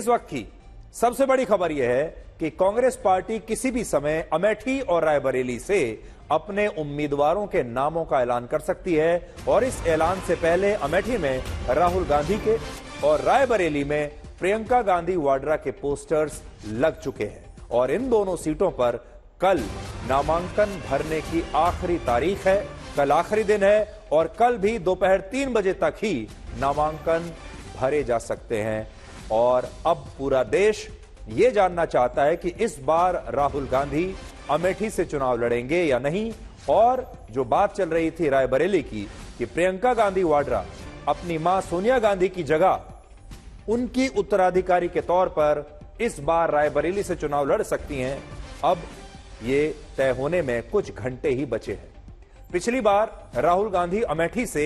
वक्त की सबसे बड़ी खबर यह है कि कांग्रेस पार्टी किसी भी समय अमेठी और रायबरेली से अपने उम्मीदवारों के नामों का ऐलान कर सकती है और इस ऐलान से पहले अमेठी में राहुल गांधी के और रायबरेली में प्रियंका गांधी वाड्रा के पोस्टर्स लग चुके हैं और इन दोनों सीटों पर कल नामांकन भरने की आखिरी तारीख है। कल आखिरी दिन है और कल भी दोपहर 3 बजे तक ही नामांकन भरे जा सकते हैं और अब पूरा देश यह जानना चाहता है कि इस बार राहुल गांधी अमेठी से चुनाव लड़ेंगे या नहीं। और जो बात चल रही थी रायबरेली की कि प्रियंका गांधी वाड्रा अपनी मां सोनिया गांधी की जगह उनकी उत्तराधिकारी के तौर पर इस बार रायबरेली से चुनाव लड़ सकती हैं, अब ये तय होने में कुछ घंटे ही बचे हैं। पिछली बार राहुल गांधी अमेठी से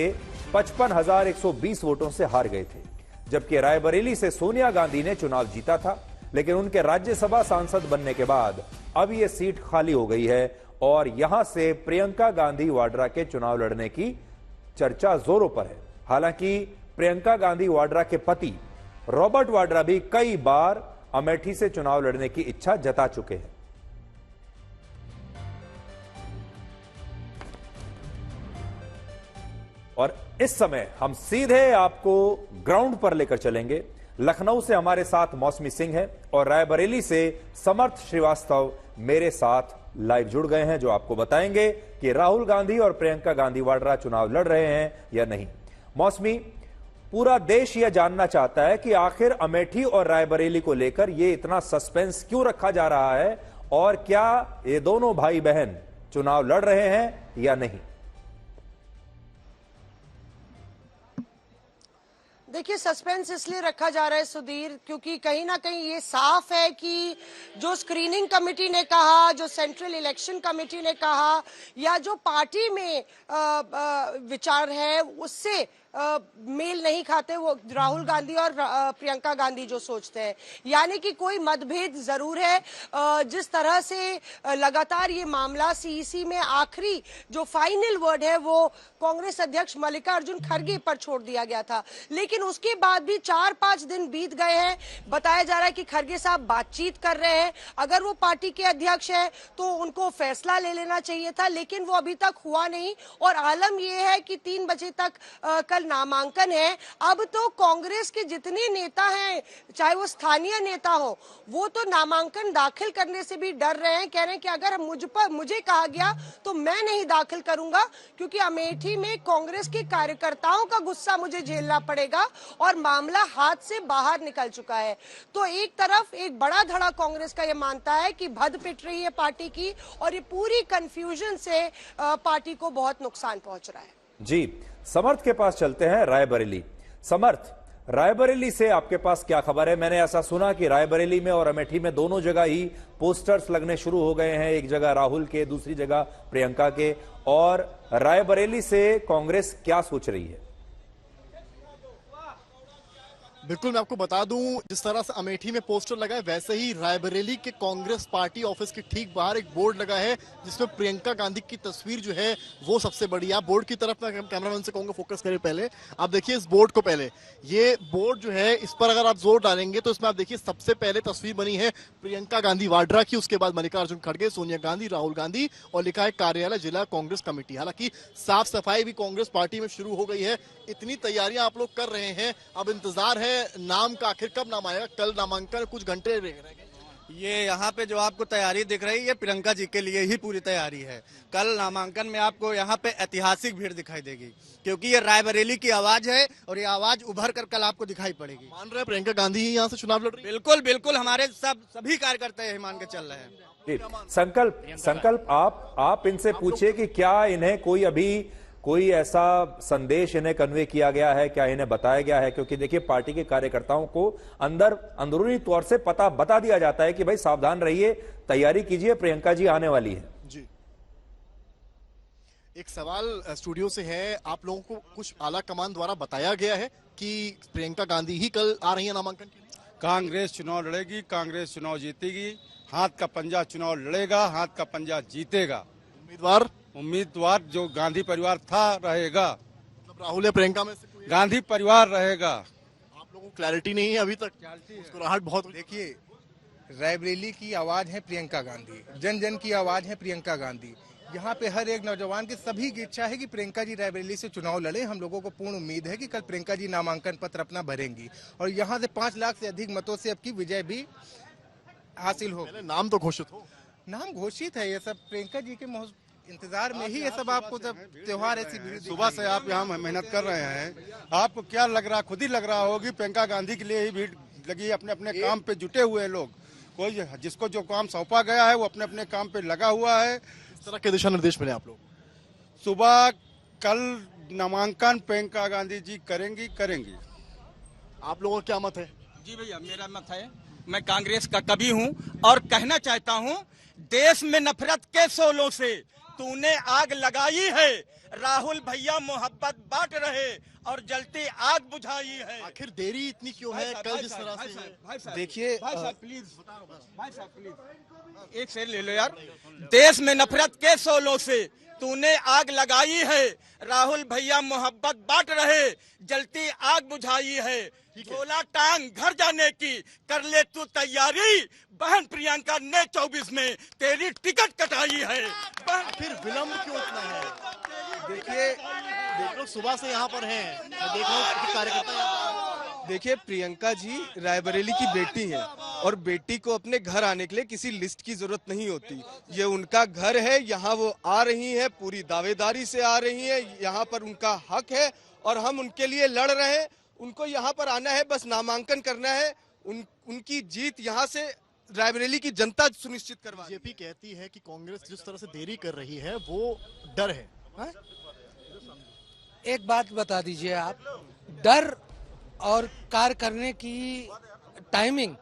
55,120 वोटों से हार गए थे, जबकि रायबरेली से सोनिया गांधी ने चुनाव जीता था, लेकिन उनके राज्यसभा सांसद बनने के बाद अब यह सीट खाली हो गई है और यहां से प्रियंका गांधी वाड्रा के चुनाव लड़ने की चर्चा जोरों पर है। हालांकि प्रियंका गांधी वाड्रा के पति रॉबर्ट वाड्रा भी कई बार अमेठी से चुनाव लड़ने की इच्छा जता चुके हैं। और इस समय हम सीधे आपको ग्राउंड पर लेकर चलेंगे। लखनऊ से हमारे साथ मौसमी सिंह है और रायबरेली से समर्थ श्रीवास्तव मेरे साथ लाइव जुड़ गए हैं, जो आपको बताएंगे कि राहुल गांधी और प्रियंका गांधी वाड्रा चुनाव लड़ रहे हैं या नहीं। मौसमी, पूरा देश यह जानना चाहता है कि आखिर अमेठी और रायबरेली को लेकर यह इतना सस्पेंस क्यों रखा जा रहा है और क्या ये दोनों भाई बहन चुनाव लड़ रहे हैं या नहीं। देखिए, सस्पेंस इसलिए रखा जा रहा है सुधीर, क्योंकि कहीं ना कहीं ये साफ है कि जो स्क्रीनिंग कमेटी ने कहा, जो सेंट्रल इलेक्शन कमेटी ने कहा, या जो पार्टी में विचार है उससे मेल नहीं खाते वो राहुल गांधी और प्रियंका गांधी जो सोचते हैं। यानी कि कोई मतभेद जरूर है। जिस तरह से लगातार ये मामला सीईसी में आखिरी जो फाइनल वर्ड है वो कांग्रेस अध्यक्ष मल्लिकार्जुन खड़गे पर छोड़ दिया गया था, लेकिन उसके बाद भी 4-5 दिन बीत गए हैं। बताया जा रहा है कि खड़गे साहब बातचीत कर रहे हैं। अगर वो पार्टी के अध्यक्ष है तो उनको फैसला ले लेना चाहिए था, लेकिन वो अभी तक हुआ नहीं। और आलम यह है कि 3 बजे तक कल नामांकन है। अब तो कांग्रेस के जितने नेता हैं, चाहे वो स्थानीय नेता हो, वो तो नामांकन दाखिल करने से भी डर रहे हैं। कह रहे हैं कि अगर मुझे कहा गया तो मैं नहीं दाखिल करूंगा, क्योंकि अमेठी में कांग्रेस के कार्यकर्ताओं का गुस्सा मुझे झेलना पड़ेगा और मामला हाथ से बाहर निकल चुका है। तो एक तरफ एक बड़ा धड़ा कांग्रेस का यह मानता है कि भद पिट रही है पार्टी की और ये पूरी कंफ्यूजन से पार्टी को बहुत नुकसान पहुंच रहा है। जी, समर्थ के पास चलते हैं। रायबरेली, समर्थ, रायबरेली से आपके पास क्या खबर है? मैंने ऐसा सुना कि रायबरेली में और अमेठी में दोनों जगह ही पोस्टर्स लगने शुरू हो गए हैं, एक जगह राहुल के, दूसरी जगह प्रियंका के। और रायबरेली से कांग्रेस क्या सोच रही है? बिल्कुल, मैं आपको बता दूं, जिस तरह से अमेठी में पोस्टर लगा है वैसे ही रायबरेली के कांग्रेस पार्टी ऑफिस के ठीक बाहर एक बोर्ड लगा है जिसमें प्रियंका गांधी की तस्वीर जो है वो सबसे बड़ी है। आप बोर्ड की तरफ मैं कैमरामैन से कहूंगा फोकस करें। पहले आप देखिए इस बोर्ड को। पहले ये बोर्ड जो है इस पर अगर आप जोर डालेंगे तो इसमें आप देखिए सबसे पहले तस्वीर बनी है प्रियंका गांधी वाड्रा की, उसके बाद मल्लिकार्जुन खड़गे, सोनिया गांधी, राहुल गांधी और लिखा है कार्यालय जिला कांग्रेस कमेटी। हालांकि साफ सफाई भी कांग्रेस पार्टी में शुरू हो गई है। इतनी तैयारियां आप लोग कर रहे हैं, अब इंतजार है नाम का, आखिर कब नाम आएगा। कल नामांकन कुछ घंटे रह गए। ये यहाँ पे जो आपको तैयारी दिख रही है प्रियंका जी के लिए ही पूरी तैयारी है। कल नामांकन में आपको यहाँ पे ऐतिहासिक भीड़ दिखाई देगी, क्योंकि ये रायबरेली की आवाज है और ये आवाज उभर कर कल आपको दिखाई पड़ेगी। मान रहे हैं प्रियंका गांधी ही यहाँ से चुनाव लड़ रही है? बिल्कुल बिल्कुल, हमारे सभी कार्यकर्ता यही मान के चल रहे हैं। संकल्प आप इनसे पूछिए कि क्या इन्हें कोई ऐसा संदेश इन्हें कन्वे किया गया है, क्या इन्हें बताया गया है? क्योंकि देखिए पार्टी के कार्यकर्ताओं को अंदरूनी तौर से बता दिया जाता है कि भाई सावधान रहिए, तैयारी कीजिए, प्रियंका जी आने वाली है। जी, एक सवाल स्टूडियो से है, आप लोगों को कुछ आला कमान द्वारा बताया गया है कि प्रियंका गांधी ही कल आ रही है नामांकन के लिए? कांग्रेस चुनाव लड़ेगी, कांग्रेस चुनाव जीतेगी, हाथ का पंजा चुनाव लड़ेगा, हाथ का पंजा जीतेगा। उम्मीदवार जो गांधी परिवार था रहेगा। मतलब राहुल या प्रियंका में से कोई? गांधी परिवार रहेगा। आप लोगों लोगों को क्लैरिटी नहीं है अभी तक, मुस्कुराहट बहुत। देखिए, रायबरेली की आवाज है प्रियंका गांधी, जन जन की आवाज है प्रियंका गांधी। यहाँ पे हर एक नौजवान की सभी की इच्छा है कि प्रियंका जी रायबरेली से चुनाव लड़े। हम लोगों को पूर्ण उम्मीद है कि कल प्रियंका जी नामांकन पत्र अपना भरेंगी और यहाँ से 5 लाख से अधिक मतों से आपकी विजय भी हासिल हो। नाम तो घोषित हो, नाम घोषित है, ये सब प्रियंका जी के इंतजार में ही ये सब आपको जब त्योहार ऐसी भीड़ सुबह से आप यहाँ मेहनत कर रहे हैं, आपको क्या लग रहा, खुद ही लग रहा होगी प्रियंका गांधी के लिए ही भीड़ लगी है। अपने अपने काम पे जुटे हुए हैं लोग, कोई जिसको जो काम सौंपा गया है वो अपने अपने काम पे लगा हुआ है। इस तरह के दिशा निर्देश मिले आप लोग? सुबह कल नामांकन प्रियंका गांधी जी करेंगी। आप लोगों का क्या मत है? जी भैया, मेरा मत है, मैं कांग्रेस का कवि हूं और कहना चाहता हूं, देश में नफरत के शोलों से तूने आग लगाई है, राहुल भैया मोहब्बत बांट रहे और जलती आग बुझाई है। आखिर देरी इतनी क्यों है? कल जिस तरह से देखिए, भाई साहब प्लीज एक शेर ले लो यार। देश में नफरत के शोलों से तूने आग लगाई है, राहुल भैया मोहब्बत बांट रहे, जलती आग बुझाई है। झोला टांग घर जाने की कर ले तू तैयारी, बहन प्रियंका ने 24 में तेरी टिकट कटाई है। फिर विलंब क्यों इतना है? देखिए, देख लो सुबह से यहाँ पर हैं, मैं देख रहा हूँ कार्यकर्ता। देखिए, प्रियंका जी रायबरेली की बेटी हैं और बेटी को अपने घर आने के लिए किसी लिस्ट की जरूरत नहीं होती। ये उनका घर है, यहाँ वो आ रही है, पूरी दावेदारी से आ रही है, यहाँ पर उनका हक है और हम उनके लिए लड़ रहे हैं। उनको यहाँ पर आना है, बस नामांकन करना है। उनकी जीत यहाँ से रायबरेली की जनता सुनिश्चित करवा। बीजेपी कहती है कि कांग्रेस जिस तरह से देरी कर रही है वो डर है। हा? एक बात बता दीजिए आप, डर और कार्य करने की टाइमिंग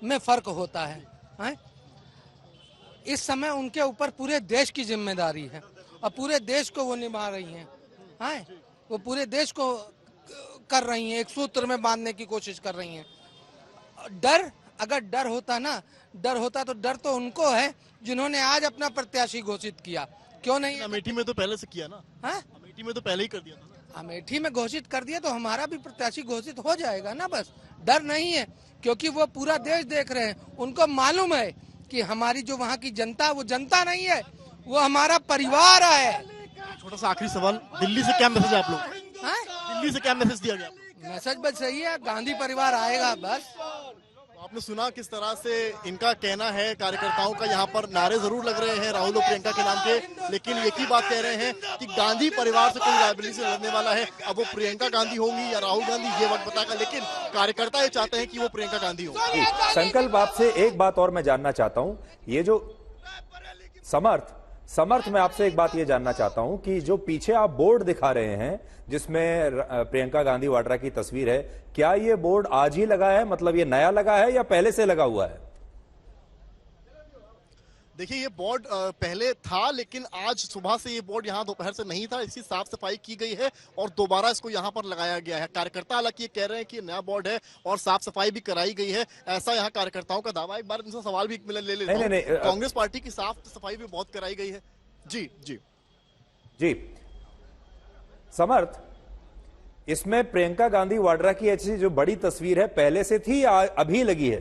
में फर्क होता है, हा? इस समय उनके ऊपर पूरे देश की जिम्मेदारी है और पूरे देश को वो निभा रही हैं, हा? वो पूरे देश को कर रही हैं, एक सूत्र में बांधने की कोशिश कर रही हैं। डर, अगर डर होता ना, डर होता तो डर तो उनको है जिन्होंने आज अपना प्रत्याशी घोषित किया। क्यों नहीं? अमेठी में तो पहले से किया ना। हाँ, अमेठी में तो पहले ही कर दिया था। अमेठी में घोषित कर दिया तो हमारा भी प्रत्याशी घोषित हो जाएगा ना। बस डर नहीं है, क्योंकि वो पूरा देश देख रहे हैं। उनको मालूम है कि हमारी जो वहाँ की जनता, वो जनता नहीं है, वो हमारा परिवार है। छोटा सा आखिरी सवाल, दिल्ली से क्या मैसेज है आप लोग? दिल्ली से क्या मैसेज दिया गया? मैसेज बस सही है, गांधी परिवार आएगा बस। आपने सुना किस तरह से इनका कहना है। कार्यकर्ताओं का यहाँ पर नारे जरूर लग रहे हैं राहुल और प्रियंका के नाम के, लेकिन एक ही बात कह रहे हैं कि गांधी परिवार से कोई रायबरेली से लड़ने वाला है। अब वो प्रियंका गांधी होंगी या राहुल गांधी, ये वक्त बताएगा, लेकिन कार्यकर्ता ये चाहते हैं कि वो प्रियंका गांधी हो। संकल्प आपसे एक बात और मैं जानना चाहता हूं, ये जो समर्थ मैं आपसे एक बात ये जानना चाहता हूं कि जो पीछे आप बोर्ड दिखा रहे हैं जिसमें प्रियंका गांधी वाड्रा की तस्वीर है, क्या ये बोर्ड आज ही लगा है? मतलब ये नया लगा है या पहले से लगा हुआ है? देखिए, ये बोर्ड पहले था, लेकिन आज सुबह से ये बोर्ड यहाँ दोपहर से नहीं था। इसकी साफ सफाई की गई है और दोबारा इसको यहाँ पर लगाया गया है। कार्यकर्ता हालांकि ये कह रहे हैं कि नया बोर्ड है और साफ सफाई भी कराई गई है, ऐसा यहाँ कार्यकर्ताओं का दावा। एक बार इनसे सवाल भी ले लेता हूं। कांग्रेस पार्टी की साफ सफाई भी बहुत कराई गई है। जी जी जी समर्थ, इसमें प्रियंका गांधी वाड्रा की ऐसी जो बड़ी तस्वीर है पहले से थी या अभी लगी है?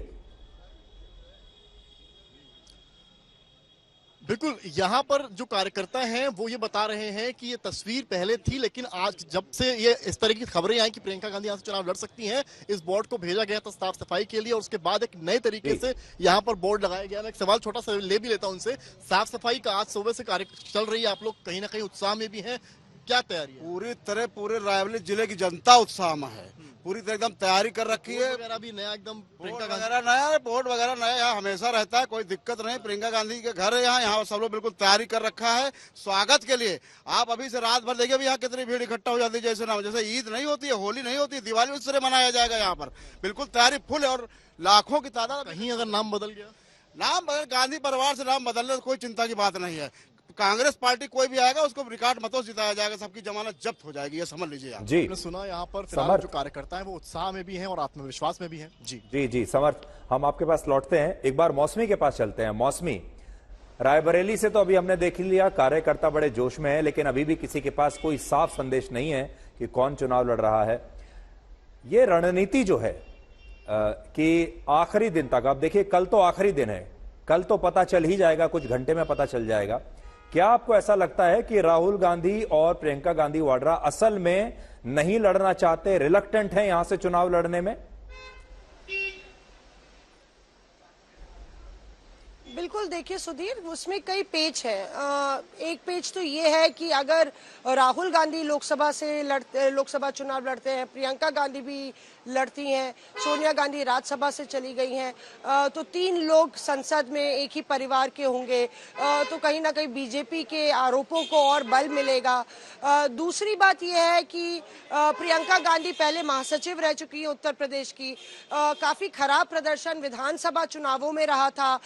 बिल्कुल, यहाँ पर जो कार्यकर्ता हैं वो ये बता रहे हैं कि ये तस्वीर पहले थी, लेकिन आज जब से ये इस तरह की खबरें आई कि प्रियंका गांधी यहाँ से चुनाव लड़ सकती हैं, इस बोर्ड को भेजा गया था साफ सफाई के लिए और उसके बाद एक नए तरीके से यहाँ पर बोर्ड लगाया गया। मैं एक सवाल छोटा सा ले भी लेता हूँ उनसे। साफ सफाई का आज सुबह से कार्य चल रही है, आप लोग कहीं ना कहीं उत्साह में भी हैं, क्या तैयारी है? पूरी तरह पूरे रायबरेली जिले की जनता उत्साह में है, पूरी तरह एकदम तैयारी कर रखी है। वगैरह भी नया, एकदम बोर्ड वगैरह नया, बोर्ड वगैरह नया यहाँ हमेशा रहता है, कोई दिक्कत नहीं। प्रियंका गांधी के घर है यहाँ सब लोग बिल्कुल तैयारी कर रखा है स्वागत के लिए। आप अभी से रात भर देखिए यहाँ कितनी भीड़ इकट्ठा हो जाती है, जैसे ना हो, जैसे ईद नहीं होती है, होली नहीं होती, दिवाली उस तरह मनाया जाएगा यहाँ पर। बिल्कुल तैयारी फुल है और लाखों की तादाद। कहीं अगर नाम बदल गया, नाम बदल, गांधी परिवार से नाम बदलने कोई चिंता की बात नहीं है। कांग्रेस पार्टी कोई भी आएगा उसको रिकॉर्ड मतों से जिताया जाएगा, सबकी जमानत जब्त हो जाएगी, ये समझ लीजिए आप। जी, आपने सुना यहाँ पर फिलहाल जो कार्यकर्ता है वो उत्साह में भी हैं और आत्मविश्वास में भी हैं। जी जी जी समर्थ, हम आपके पास लौटते हैं, एक बार मौसमी के पास चलते हैं। मौसमी, रायबरेली से तो अभी हमने देख लिया कार्यकर्ता बड़े जोश में है, लेकिन अभी भी किसी के पास कोई साफ संदेश नहीं है कि कौन चुनाव लड़ रहा है। ये रणनीति जो है कि आखिरी दिन तक, आप देखिए कल तो आखिरी दिन है, कल तो पता चल ही जाएगा, कुछ घंटे में पता चल जाएगा। क्या आपको ऐसा लगता है कि राहुल गांधी और प्रियंका गांधी वाड्रा असल में नहीं लड़ना चाहते, रिलक्टेंट हैं यहां से चुनाव लड़ने में? बिल्कुल, देखिए सुधीर, उसमें कई पेच है। एक पेच तो ये है कि अगर राहुल गांधी लोकसभा चुनाव लड़ते हैं, प्रियंका गांधी भी लड़ती हैं, सोनिया गांधी राज्यसभा से चली गई हैं, तो 3 लोग संसद में एक ही परिवार के होंगे, तो कहीं ना कहीं बीजेपी के आरोपों को और बल मिलेगा। दूसरी बात यह है कि प्रियंका गांधी पहले महासचिव रह चुकी है उत्तर प्रदेश की, काफी खराब प्रदर्शन विधानसभा चुनावों में रहा था,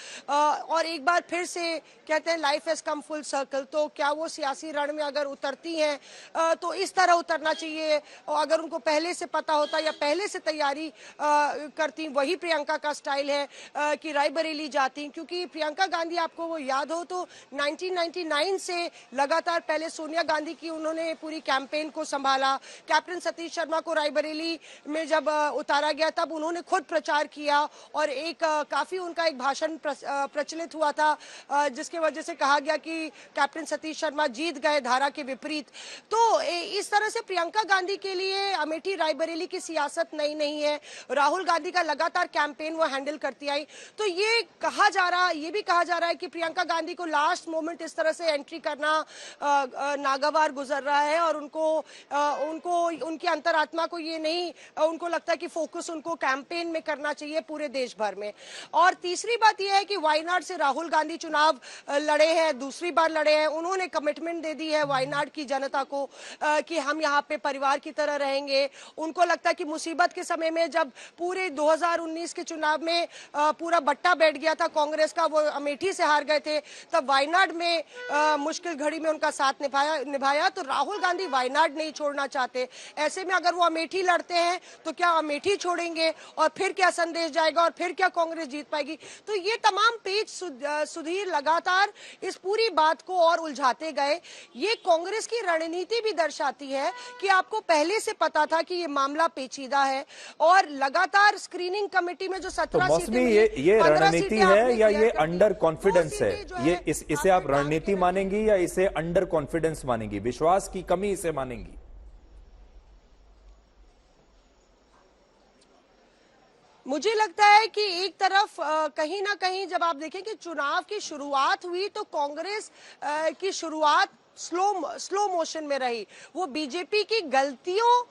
और एक बार फिर से कहते हैं life has come full circle, तो क्या वो सियासी रण में अगर उतरती हैं तो इस तरह उतरना चाहिए, और अगर उनको पहले से पता होता या पहले से तैयारी करती, वही प्रियंका का स्टाइल है कि रायबरेली जाती, क्योंकि प्रियंका गांधी, आपको वो याद हो तो 1999 से लगातार पहले सोनिया गांधी की उन्होंने पूरी कैंपेन को संभाला। कैप्टन सतीश शर्मा को रायबरेली में जब उतारा गया तब उन्होंने खुद प्रचार किया, और एक काफी उनका एक भाषण प्रचलित हुआ था जिसकी वजह से कहा गया कि कैप्टन सतीश शर्मा जीत गए धारा के विपरीत। तो इस तरह से प्रियंका गांधी के लिए अमेठी रायबरेली की सियासत नई नहीं है। राहुल गांधी का लगातार कैंपेन वो हैंडल करती आई, तो ये भी कहा जा रहा है कि प्रियंका गांधी को लास्ट मोमेंट इस तरह से एंट्री करना नागवार गुजर रहा है, और उनको उनकी अंतरात्मा को ये नहीं, उनको लगता है कि फोकस उनको कैंपेन में करना चाहिए पूरे देश भर में। और तीसरी बात यह है कि वायनाड से राहुल गांधी चुनाव लड़े हैं, दूसरी बार लड़े हैं, उन्होंने कमिटमेंट दे दी है वायनाड की जनता को कि हम यहाँ पे परिवार की तरह रहेंगे। उनको लगता है कि मुसीबत के समय में जब पूरे 2019 के चुनाव में पूरा बट्टा बैठ गया था कांग्रेस का, वो अमेठी से हार गए थे, तब वायनाड में मुश्किल घड़ी में उनका साथ निभाया, तो राहुल गांधी वायनाड नहीं छोड़ना चाहते। ऐसे में अगर वो अमेठी लड़ते हैं तो क्या अमेठी छोड़ेंगे, और फिर क्या संदेश जाएगा, और फिर क्या कांग्रेस जीत पाएगी? तो ये तमाम पेच सुधीर लगातार इस पूरी बात को और उलझाते गए। ये कांग्रेस की रणनीति भी दर्शाती है कि आपको पहले से पता था कि ये मामला पेचीदा है, और लगातार स्क्रीनिंग कमेटी में जो 17 तो सीटें, ये रणनीति है या ये अंडर कॉन्फिडेंस है? ये इसे आप रणनीति मानेंगी या इसे अंडर कॉन्फिडेंस मानेंगी, विश्वास की कमी इसे मानेंगी? मुझे लगता है कि एक तरफ कहीं ना कहीं जब आप देखें कि चुनाव की शुरुआत हुई तो कांग्रेस की शुरुआत स्लो मोशन में रही। वो बीजेपी की गलतियों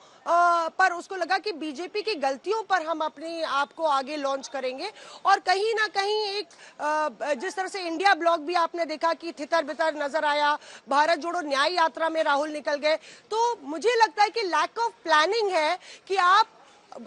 पर उसको लगा कि बीजेपी की गलतियों पर हम अपने आप को आगे लॉन्च करेंगे, और कहीं ना कहीं एक जिस तरह से इंडिया ब्लॉक भी आपने देखा कि तितर बितर नजर आया, भारत जोड़ो न्याय यात्रा में राहुल निकल गए। तो मुझे लगता है कि लैक ऑफ प्लानिंग है कि आप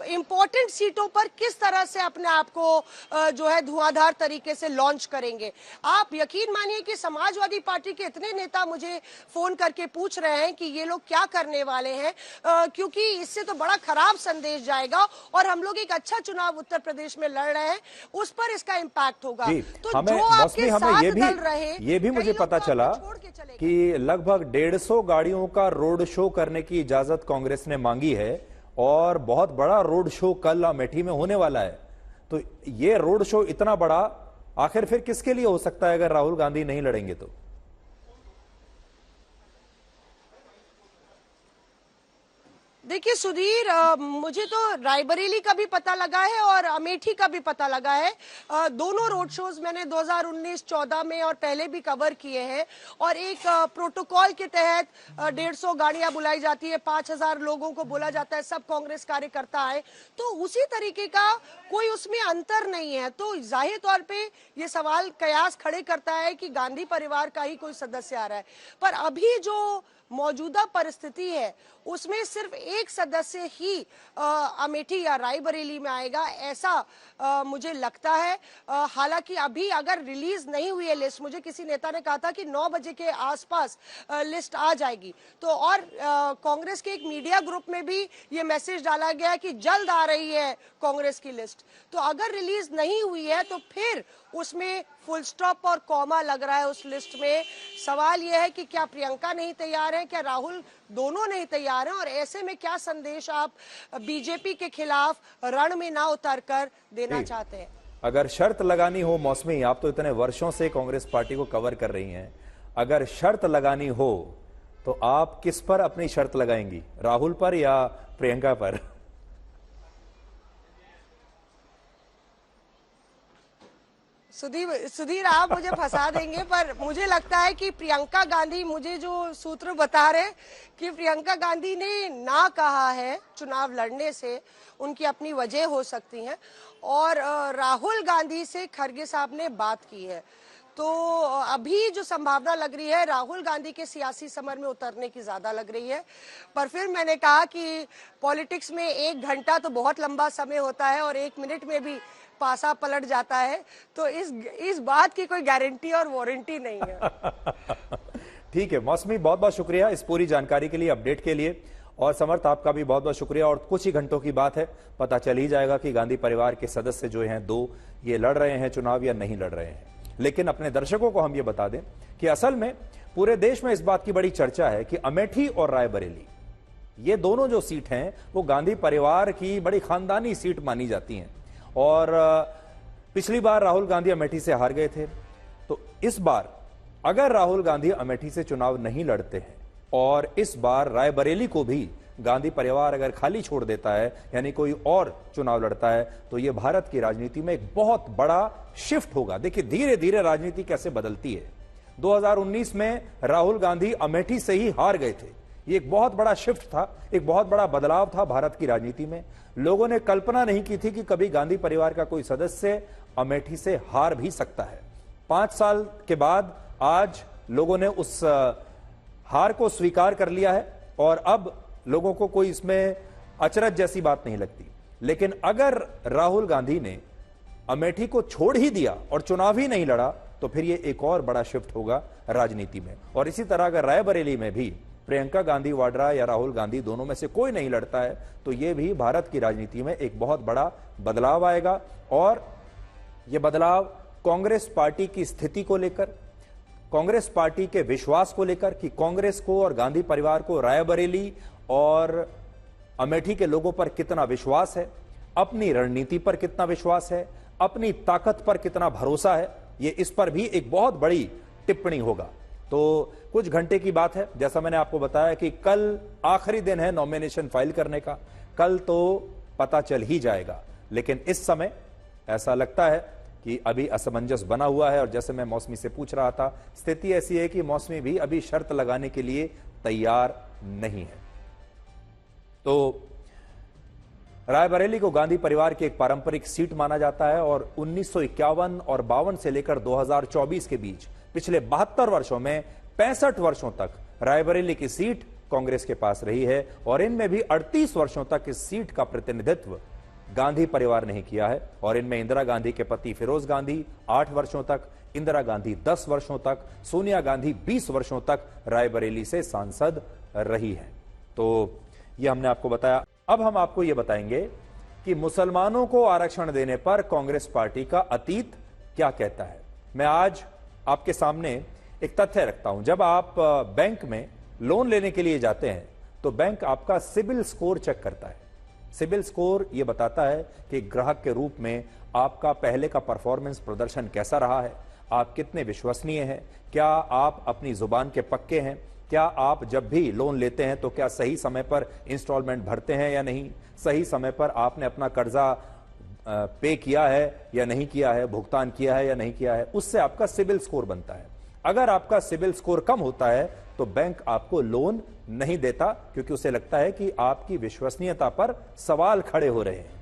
इंपॉर्टेंट सीटों पर किस तरह से अपने आप को जो है धुआंधार तरीके से लॉन्च करेंगे। आप यकीन मानिए कि समाजवादी पार्टी के इतने नेता मुझे फोन करके पूछ रहे हैं कि ये लोग क्या करने वाले हैं, क्योंकि इससे तो बड़ा खराब संदेश जाएगा, और हम लोग एक अच्छा चुनाव उत्तर प्रदेश में लड़ रहे हैं, उस पर इसका इम्पैक्ट होगा। तो जो आपके साथ दल रहे, ये भी मुझे पता चला कि लगभग 150 गाड़ियों का रोड शो करने की इजाजत कांग्रेस ने मांगी है, और बहुत बड़ा रोड शो कल अमेठी में होने वाला है। तो ये रोड शो इतना बड़ा आखिर फिर किसके लिए हो सकता है अगर राहुल गांधी नहीं लड़ेंगे तो? देखिए सुधीर, मुझे तो रायबरेली का भी पता लगा है और अमेठी का भी पता लगा है। दोनों रोड शोज मैंने 2019-14 में और पहले भी कवर किए हैं, और एक प्रोटोकॉल के तहत 150 गाड़ियां बुलाई जाती है, 5000 लोगों को बोला जाता है, सब कांग्रेस कार्यकर्ता आए, तो उसी तरीके का कोई उसमें अंतर नहीं है। तो जाहिर तौर पे ये सवाल कयास खड़े करता है कि गांधी परिवार का ही कोई सदस्य आ रहा है, पर अभी जो मौजूदा परिस्थिति है उसमें सिर्फ एक सदस्य ही अमेठी या रायबरेली में आएगा, ऐसा मुझे लगता है। हालांकि अभी अगर रिलीज नहीं हुई है लिस्ट, मुझे किसी नेता ने कहा था कि 9 बजे के आसपास लिस्ट आ जाएगी, तो और कांग्रेस के एक मीडिया ग्रुप में भी ये मैसेज डाला गया कि जल्द आ रही है कांग्रेस की लिस्ट। तो अगर रिलीज नहीं हुई है तो फिर उसमें फुल स्टॉप और कॉमा लग रहा है उस लिस्ट में। सवाल यह है कि क्या प्रियंका नहीं तैयार है, क्या राहुल दोनों नहीं तैयार हैं। और ऐसे में क्या संदेश आप बीजेपी के खिलाफ रण में ना उतरकर देना चाहते हैं? अगर शर्त लगानी हो मौसमी, आप तो इतने वर्षों से कांग्रेस पार्टी को कवर कर रही हैं, अगर शर्त लगानी हो तो आप किस पर अपनी शर्त लगाएंगी, राहुल पर या प्रियंका पर? सुधीर आप मुझे फंसा देंगे, पर मुझे लगता है कि प्रियंका गांधी, मुझे जो सूत्र बता रहे कि प्रियंका गांधी ने ना कहा है चुनाव लड़ने से, उनकी अपनी वजह हो सकती है, और राहुल गांधी से खड़गे साहब ने बात की है। तो अभी जो संभावना लग रही है राहुल गांधी के सियासी समर में उतरने की ज्यादा लग रही है। पर फिर मैंने कहा कि पॉलिटिक्स में 1 घंटा तो बहुत लंबा समय होता है और 1 मिनट में भी पासा पलट जाता है, तो इस बात की कोई गारंटी और वारंटी नहीं है। ठीक है मौसमी, बहुत बहुत शुक्रिया इस पूरी जानकारी के लिए, अपडेट के लिए, और समर्थ आपका भी बहुत बहुत शुक्रिया। और कुछ ही घंटों की बात है, पता चल ही जाएगा कि गांधी परिवार के सदस्य जो हैं 2, ये लड़ रहे हैं चुनाव या नहीं लड़ रहे हैं। लेकिन अपने दर्शकों को हम ये बता दें कि असल में पूरे देश में इस बात की बड़ी चर्चा है कि अमेठी और रायबरेली, ये दोनों जो सीट हैं वो गांधी परिवार की बड़ी खानदानी सीट मानी जाती हैं। और पिछली बार राहुल गांधी अमेठी से हार गए थे, तो इस बार अगर राहुल गांधी अमेठी से चुनाव नहीं लड़ते हैं और इस बार रायबरेली को भी गांधी परिवार अगर खाली छोड़ देता है, यानी कोई और चुनाव लड़ता है, तो यह भारत की राजनीति में एक बहुत बड़ा शिफ्ट होगा। देखिए धीरे धीरे राजनीति कैसे बदलती है। 2019 में राहुल गांधी अमेठी से ही हार गए थे, ये एक बहुत बड़ा शिफ्ट था, एक बहुत बड़ा बदलाव था भारत की राजनीति में। लोगों ने कल्पना नहीं की थी कि कभी गांधी परिवार का कोई सदस्य अमेठी से हार भी सकता है। 5 साल के बाद आज लोगों ने उस हार को स्वीकार कर लिया है और अब लोगों को कोई इसमें अचरज जैसी बात नहीं लगती। लेकिन अगर राहुल गांधी ने अमेठी को छोड़ ही दिया और चुनाव ही नहीं लड़ा, तो फिर ये एक और बड़ा शिफ्ट होगा राजनीति में। और इसी तरह अगर रायबरेली में भी प्रियंका गांधी वाड्रा या राहुल गांधी दोनों में से कोई नहीं लड़ता है, तो ये भी भारत की राजनीति में एक बहुत बड़ा बदलाव आएगा। और यह बदलाव कांग्रेस पार्टी की स्थिति को लेकर, कांग्रेस पार्टी के विश्वास को लेकर कि कांग्रेस को और गांधी परिवार को रायबरेली और अमेठी के लोगों पर कितना विश्वास है, अपनी रणनीति पर कितना विश्वास है, अपनी ताकत पर कितना भरोसा है, ये इस पर भी एक बहुत बड़ी टिप्पणी होगा। तो कुछ घंटे की बात है, जैसा मैंने आपको बताया कि कल आखिरी दिन है नॉमिनेशन फाइल करने का, कल तो पता चल ही जाएगा। लेकिन इस समय ऐसा लगता है कि अभी असमंजस बना हुआ है। और जैसे मैं मौसमी से पूछ रहा था, स्थिति ऐसी है कि मौसमी भी अभी शर्त लगाने के लिए तैयार नहीं है। तो रायबरेली को गांधी परिवार की एक पारंपरिक सीट माना जाता है और 1951 और 52 से लेकर 2024 के बीच पिछले 72 वर्षों में 65 वर्षों तक रायबरेली की सीट कांग्रेस के पास रही है। और इनमें भी 38 वर्षों तक इस सीट का प्रतिनिधित्व गांधी परिवार नहीं किया है। और इनमें इंदिरा गांधी के पति फिरोज गांधी 8 वर्षों तक, इंदिरा गांधी 10 वर्षों तक, सोनिया गांधी 20 वर्षों तक रायबरेली से सांसद रही है। तो यह हमने आपको बताया। अब हम आपको यह बताएंगे कि मुसलमानों को आरक्षण देने पर कांग्रेस पार्टी का अतीत क्या कहता है। मैं आज आपके सामने एक तथ्य रखता हूं। जब आप बैंक में लोन लेने के लिए जाते हैं तो बैंक आपका सिबिल स्कोर चेक करता है। सिबिल स्कोर यह बताता है कि ग्राहक के रूप में आपका पहले का परफॉर्मेंस प्रदर्शन कैसा रहा है, आप कितने विश्वसनीय हैं, क्या आप अपनी जुबान के पक्के हैं, क्या आप जब भी लोन लेते हैं तो क्या सही समय पर इंस्टॉलमेंट भरते हैं या नहीं, सही समय पर आपने अपना कर्जा पे किया है या नहीं किया है, भुगतान किया है या नहीं किया है, उससे आपका सिबिल स्कोर बनता है। अगर आपका सिबिल स्कोर कम होता है तो बैंक आपको लोन नहीं देता, क्योंकि उसे लगता है कि आपकी विश्वसनीयता पर सवाल खड़े हो रहे हैं।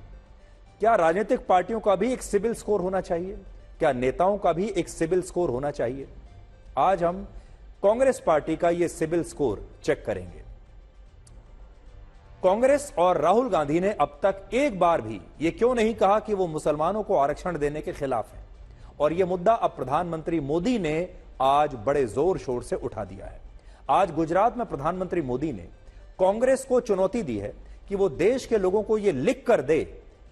क्या राजनीतिक पार्टियों का भी एक सिबिल स्कोर होना चाहिए? क्या नेताओं का भी एक सिबिल स्कोर होना चाहिए? आज हम कांग्रेस पार्टी का यह सिबिल स्कोर चेक करेंगे। कांग्रेस और राहुल गांधी ने अब तक एक बार भी यह क्यों नहीं कहा कि वो मुसलमानों को आरक्षण देने के खिलाफ है, और यह मुद्दा अब प्रधानमंत्री मोदी ने आज बड़े जोर शोर से उठा दिया है। आज गुजरात में प्रधानमंत्री मोदी ने कांग्रेस को चुनौती दी है कि वो देश के लोगों को यह लिख कर दे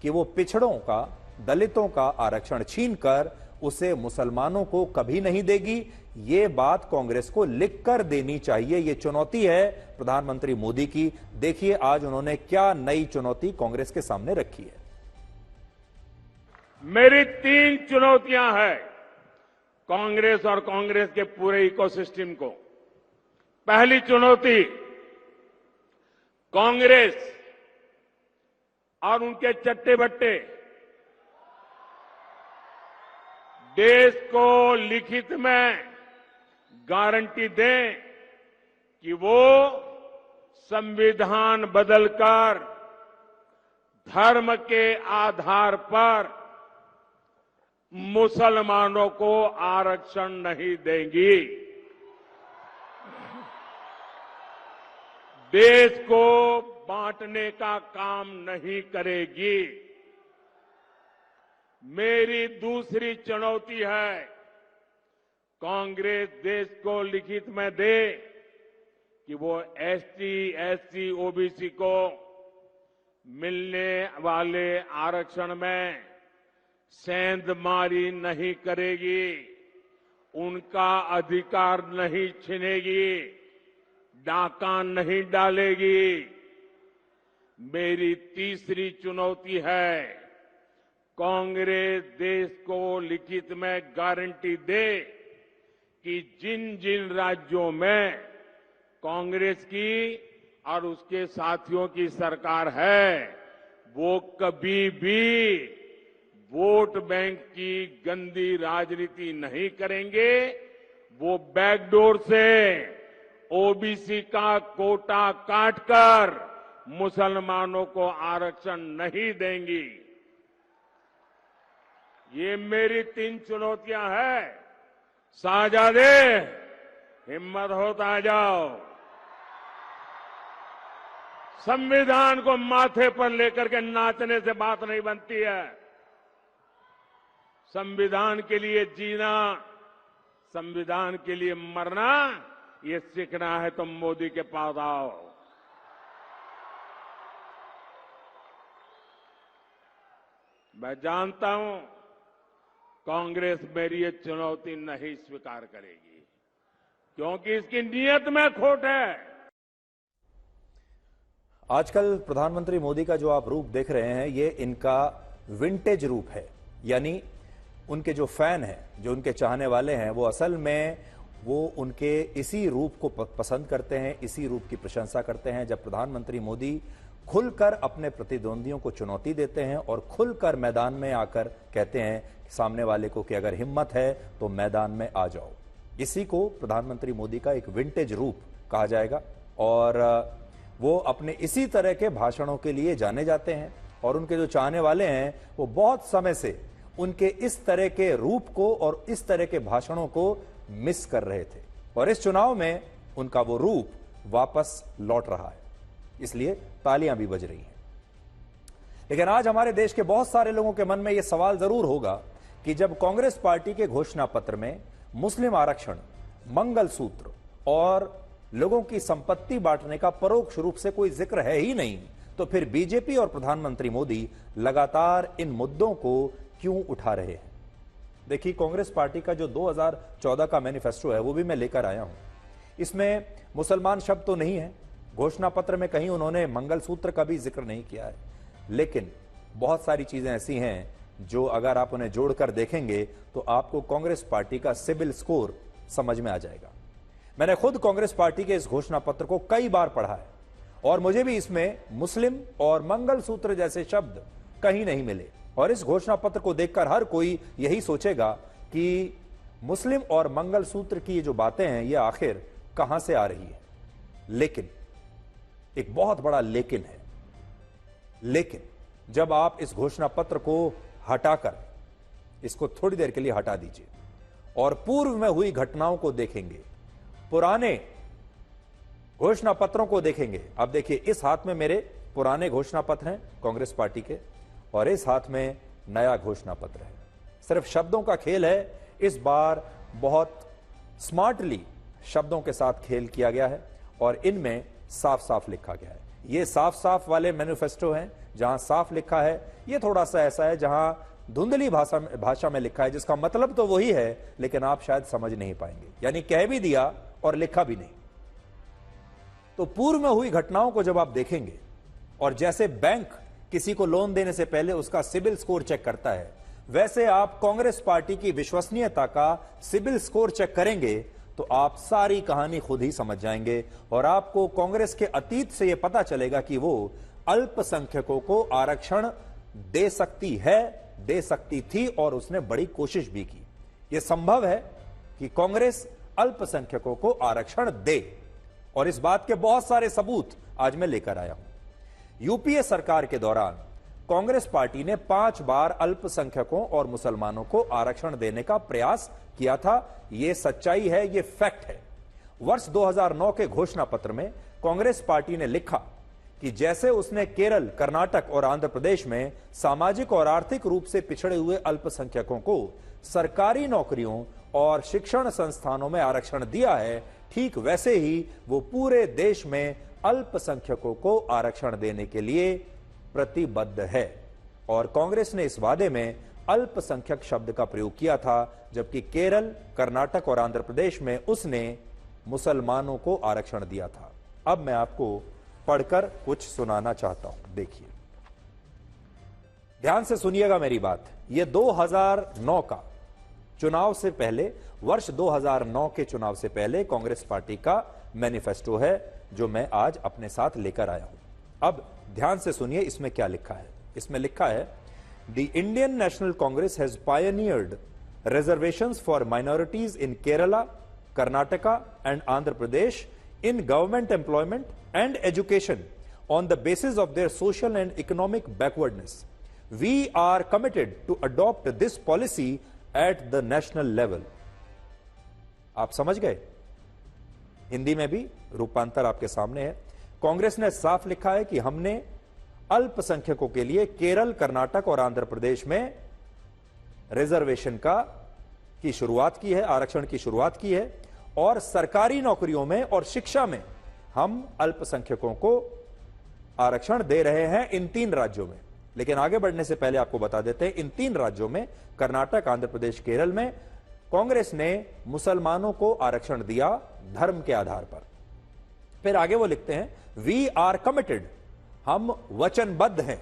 कि वो पिछड़ों का, दलितों का आरक्षण छीनकर उसे मुसलमानों को कभी नहीं देगी। ये बात कांग्रेस को लिखकर देनी चाहिए। ये चुनौती है प्रधानमंत्री मोदी की। देखिए आज उन्होंने क्या नई चुनौती कांग्रेस के सामने रखी है। मेरी 3 चुनौतियां हैं कांग्रेस और कांग्रेस के पूरे इकोसिस्टम को। पहली चुनौती, कांग्रेस और उनके चट्टे बट्टे देश को लिखित में गारंटी दें कि वो संविधान बदलकर धर्म के आधार पर मुसलमानों को आरक्षण नहीं देंगी, देश को बांटने का काम नहीं करेगी। मेरी दूसरी चुनौती है, कांग्रेस देश को लिखित में दे कि वो एसटी, एससी, ओबीसी को मिलने वाले आरक्षण में सेंधमारी नहीं करेगी, उनका अधिकार नहीं छीनेगी, डाका नहीं डालेगी। मेरी तीसरी चुनौती है, कांग्रेस देश को लिखित में गारंटी दे कि जिन जिन राज्यों में कांग्रेस की और उसके साथियों की सरकार है, वो कभी भी वोट बैंक की गंदी राजनीति नहीं करेंगे। वो बैकडोर से ओबीसी का कोटा काटकर मुसलमानों को आरक्षण नहीं देंगी। ये मेरी 3 चुनौतियां हैं। शाहजादे, हिम्मत हो तो आ जाओ। संविधान को माथे पर लेकर के नाचने से बात नहीं बनती है। संविधान के लिए जीना, संविधान के लिए मरना, ये सीखना है तो मोदी के पास आओ। मैं जानता हूं कांग्रेस मेरी ये चुनौती नहीं स्वीकार करेगी, क्योंकि इसकी नीयत में खोट है। आजकल प्रधानमंत्री मोदी का जो आप रूप देख रहे हैं, ये इनका विंटेज रूप है। यानी उनके जो फैन हैं, जो उनके चाहने वाले हैं, वो असल में वो उनके इसी रूप को पसंद करते हैं, इसी रूप की प्रशंसा करते हैं। जब प्रधानमंत्री मोदी खुलकर अपने प्रतिद्वंदियों को चुनौती देते हैं और खुलकर मैदान में आकर कहते हैं सामने वाले को कि अगर हिम्मत है तो मैदान में आ जाओ, इसी को प्रधानमंत्री मोदी का एक विंटेज रूप कहा जाएगा। और वो अपने इसी तरह के भाषणों के लिए जाने जाते हैं और उनके जो चाहने वाले हैं वो बहुत समय से उनके इस तरह के रूप को और इस तरह के भाषणों को मिस कर रहे थे। और इस चुनाव में उनका वो रूप वापस लौट रहा है, इसलिए तालियां भी बज रही हैं। लेकिन आज हमारे देश के बहुत सारे लोगों के मन में यह सवाल जरूर होगा कि जब कांग्रेस पार्टी के घोषणा पत्र में मुस्लिम आरक्षण, मंगलसूत्र और लोगों की संपत्ति बांटने का परोक्ष रूप से कोई जिक्र है ही नहीं, तो फिर बीजेपी और प्रधानमंत्री मोदी लगातार इन मुद्दों को क्यों उठा रहे हैं। देखिए, कांग्रेस पार्टी का जो 2014 का मैनिफेस्टो है वो भी मैं लेकर आया हूं। इसमें मुसलमान शब्द तो नहीं है, घोषणा पत्र में कहीं उन्होंने मंगलसूत्र का भी जिक्र नहीं किया है, लेकिन बहुत सारी चीजें ऐसी हैं जो अगर आप उन्हें जोड़कर देखेंगे तो आपको कांग्रेस पार्टी का सिविल स्कोर समझ में आ जाएगा। मैंने खुद कांग्रेस पार्टी के इस घोषणा पत्र को कई बार पढ़ा है और मुझे भी इसमें मुस्लिम और मंगलसूत्र जैसे शब्द कहीं नहीं मिले। और इस घोषणा पत्र को देखकर हर कोई यही सोचेगा कि मुस्लिम और मंगलसूत्र की ये जो बातें हैं ये आखिर कहां से आ रही है। लेकिन एक बहुत बड़ा लेकिन है। लेकिन जब आप इस घोषणा पत्र को हटाकर इसको थोड़ी देर के लिए हटा दीजिए और पूर्व में हुई घटनाओं को देखेंगे, पुराने घोषणा पत्रों को देखेंगे। अब देखिए, इस हाथ में मेरे पुराने घोषणा पत्र हैं कांग्रेस पार्टी के और इस हाथ में नया घोषणा पत्र है। सिर्फ शब्दों का खेल है। इस बार बहुत स्मार्टली शब्दों के साथ खेल किया गया है और इनमें साफ साफ लिखा गया है। ये साफ साफ वाले मैनिफेस्टो हैं जहां साफ लिखा है। ये थोड़ा सा ऐसा है जहां धुंधली भाषा में लिखा है, जिसका मतलब तो वही है, लेकिन आप शायद समझ नहीं पाएंगे। यानी कह भी दिया और लिखा भी नहीं। तो पूर्व में हुई घटनाओं को जब आप देखेंगे, और जैसे बैंक किसी को लोन देने से पहले उसका सिबिल स्कोर चेक करता है, वैसे आप कांग्रेस पार्टी की विश्वसनीयता का सिबिल स्कोर चेक करेंगे तो आप सारी कहानी खुद ही समझ जाएंगे, और आपको कांग्रेस के अतीत से यह पता चलेगा कि वो अल्पसंख्यकों को आरक्षण दे सकती है, दे सकती थी, और उसने बड़ी कोशिश भी की। यह संभव है कि कांग्रेस अल्पसंख्यकों को आरक्षण दे, और इस बात के बहुत सारे सबूत आज मैं लेकर आया हूं। यूपीए सरकार के दौरान कांग्रेस पार्टी ने 5 बार अल्पसंख्यकों और मुसलमानों को आरक्षण देने का प्रयास किया था। यह सच्चाई है, यह फैक्ट है। वर्ष 2009 के घोषणा पत्र में कांग्रेस पार्टी ने लिखा कि जैसे उसने केरल, कर्नाटक और आंध्र प्रदेश में सामाजिक और आर्थिक रूप से पिछड़े हुए अल्पसंख्यकों को सरकारी नौकरियों और शिक्षण संस्थानों में आरक्षण दिया है, ठीक वैसे ही वो पूरे देश में अल्पसंख्यकों को आरक्षण देने के लिए प्रतिबद्ध है। और कांग्रेस ने इस वादे में अल्पसंख्यक शब्द का प्रयोग किया था, जबकि केरल, कर्नाटक और आंध्र प्रदेश में उसने मुसलमानों को आरक्षण दिया था। अब मैं आपको पढ़कर कुछ सुनाना चाहता हूं, देखिए, ध्यान से सुनिएगा मेरी बात। यह 2009 का चुनाव से पहले, वर्ष 2009 के चुनाव से पहले कांग्रेस पार्टी का मैनिफेस्टो है, जो मैं आज अपने साथ लेकर आया हूं। अब ध्यान से सुनिए इसमें क्या लिखा है। इसमें लिखा है, the Indian national Congress has pioneered reservations for minorities in Kerala, Karnataka and Andhra Pradesh in government employment and education on the basis of their social and economic backwardness. We are committed to adopt this policy at the national level. आप समझ गए? हिंदी में भी रूपांतर आपके सामने है। कांग्रेस ने साफ लिखा है कि हमने अल्पसंख्यकों के लिए केरल, कर्नाटक और आंध्र प्रदेश में रिजर्वेशन की शुरुआत की है, आरक्षण की शुरुआत की है, और सरकारी नौकरियों में और शिक्षा में हम अल्पसंख्यकों को आरक्षण दे रहे हैं इन 3 राज्यों में। लेकिन आगे बढ़ने से पहले आपको बता देते हैं, इन 3 राज्यों में, कर्नाटक, आंध्र प्रदेश, केरल में, कांग्रेस ने मुसलमानों को आरक्षण दिया धर्म के आधार पर। फिर आगे वो लिखते हैं, वी आर कमिटेड, हम वचनबद्ध हैं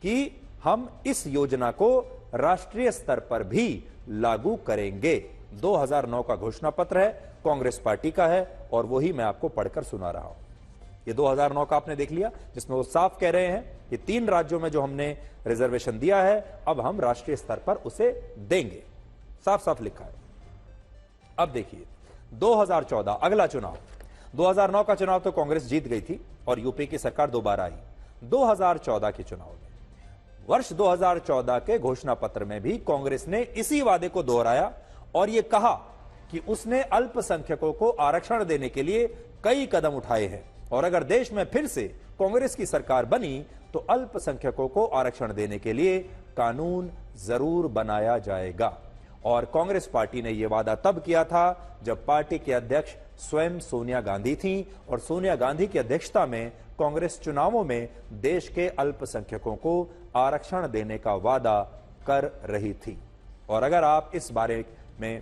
कि हम इस योजना को राष्ट्रीय स्तर पर भी लागू करेंगे। 2009 का घोषणा पत्र है, कांग्रेस पार्टी का है, और वही मैं आपको पढ़कर सुना रहा हूं। ये 2009 का आपने देख लिया, जिसमें वो साफ कह रहे हैं कि 3 राज्यों में जो हमने रिजर्वेशन दिया है, अब हम राष्ट्रीय स्तर पर उसे देंगे। साफ साफ लिखा है। अब देखिए 2014 अगला चुनाव। 2009 का चुनाव तो कांग्रेस जीत गई थी और यूपी की सरकार दोबारा आई। 2014 के चुनाव में, वर्ष 2014 के घोषणा पत्र में भी कांग्रेस ने इसी वादे को दोहराया और यह कहा कि उसने अल्पसंख्यकों को आरक्षण देने के लिए कई कदम उठाए हैं, और अगर देश में फिर से कांग्रेस की सरकार बनी तो अल्पसंख्यकों को आरक्षण देने के लिए कानून जरूर बनाया जाएगा। और कांग्रेस पार्टी ने यह वादा तब किया था जब पार्टी के अध्यक्ष स्वयं सोनिया गांधी थीं, और सोनिया गांधी की अध्यक्षता में कांग्रेस चुनावों में देश के अल्पसंख्यकों को आरक्षण देने का वादा कर रही थी। और अगर आप इस बारे में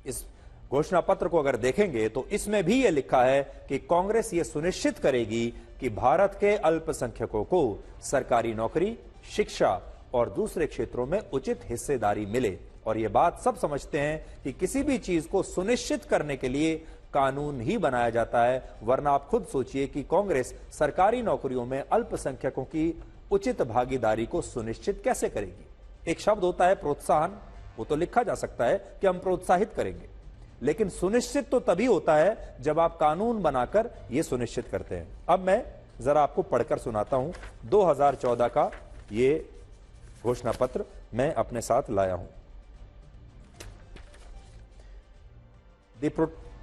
इस घोषणा पत्र को अगर देखेंगे तो इसमें भी यह लिखा है कि कांग्रेस यह सुनिश्चित करेगी कि भारत के अल्पसंख्यकों को सरकारी नौकरी, शिक्षा और दूसरे क्षेत्रों में उचित हिस्सेदारी मिले। और यह बात सब समझते हैं कि किसी भी चीज को सुनिश्चित करने के लिए कानून ही बनाया जाता है, वरना आप खुद सोचिए कि कांग्रेस सरकारी नौकरियों में अल्पसंख्यकों की उचित भागीदारी को सुनिश्चित कैसे करेगी। एक शब्द होता है प्रोत्साहन, वो तो लिखा जा सकता है कि हम प्रोत्साहित करेंगे, लेकिन सुनिश्चित तो तभी होता है जब आप कानून बनाकर यह सुनिश्चित करते हैं। अब मैं जरा आपको पढ़कर सुनाता हूं 2014 का ये घोषणा पत्र मैं अपने साथ लाया हूं।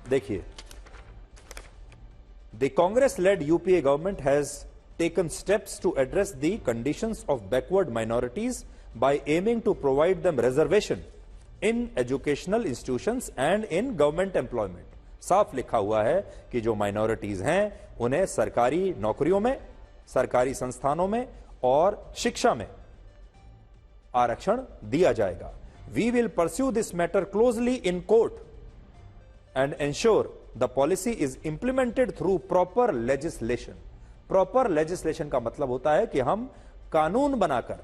देखिए, the Congress led UPA government has taken steps to address the conditions of backward minorities by aiming to provide them reservation in educational institutions and in government employment. साफ लिखा हुआ है कि जो माइनॉरिटीज हैं उन्हें सरकारी नौकरियों में, सरकारी संस्थानों में और शिक्षा में आरक्षण दिया जाएगा। We will pursue this matter closely in court and ensure the policy is implemented through proper legislation. Proper legislation का मतलब होता है कि हम कानून बनाकर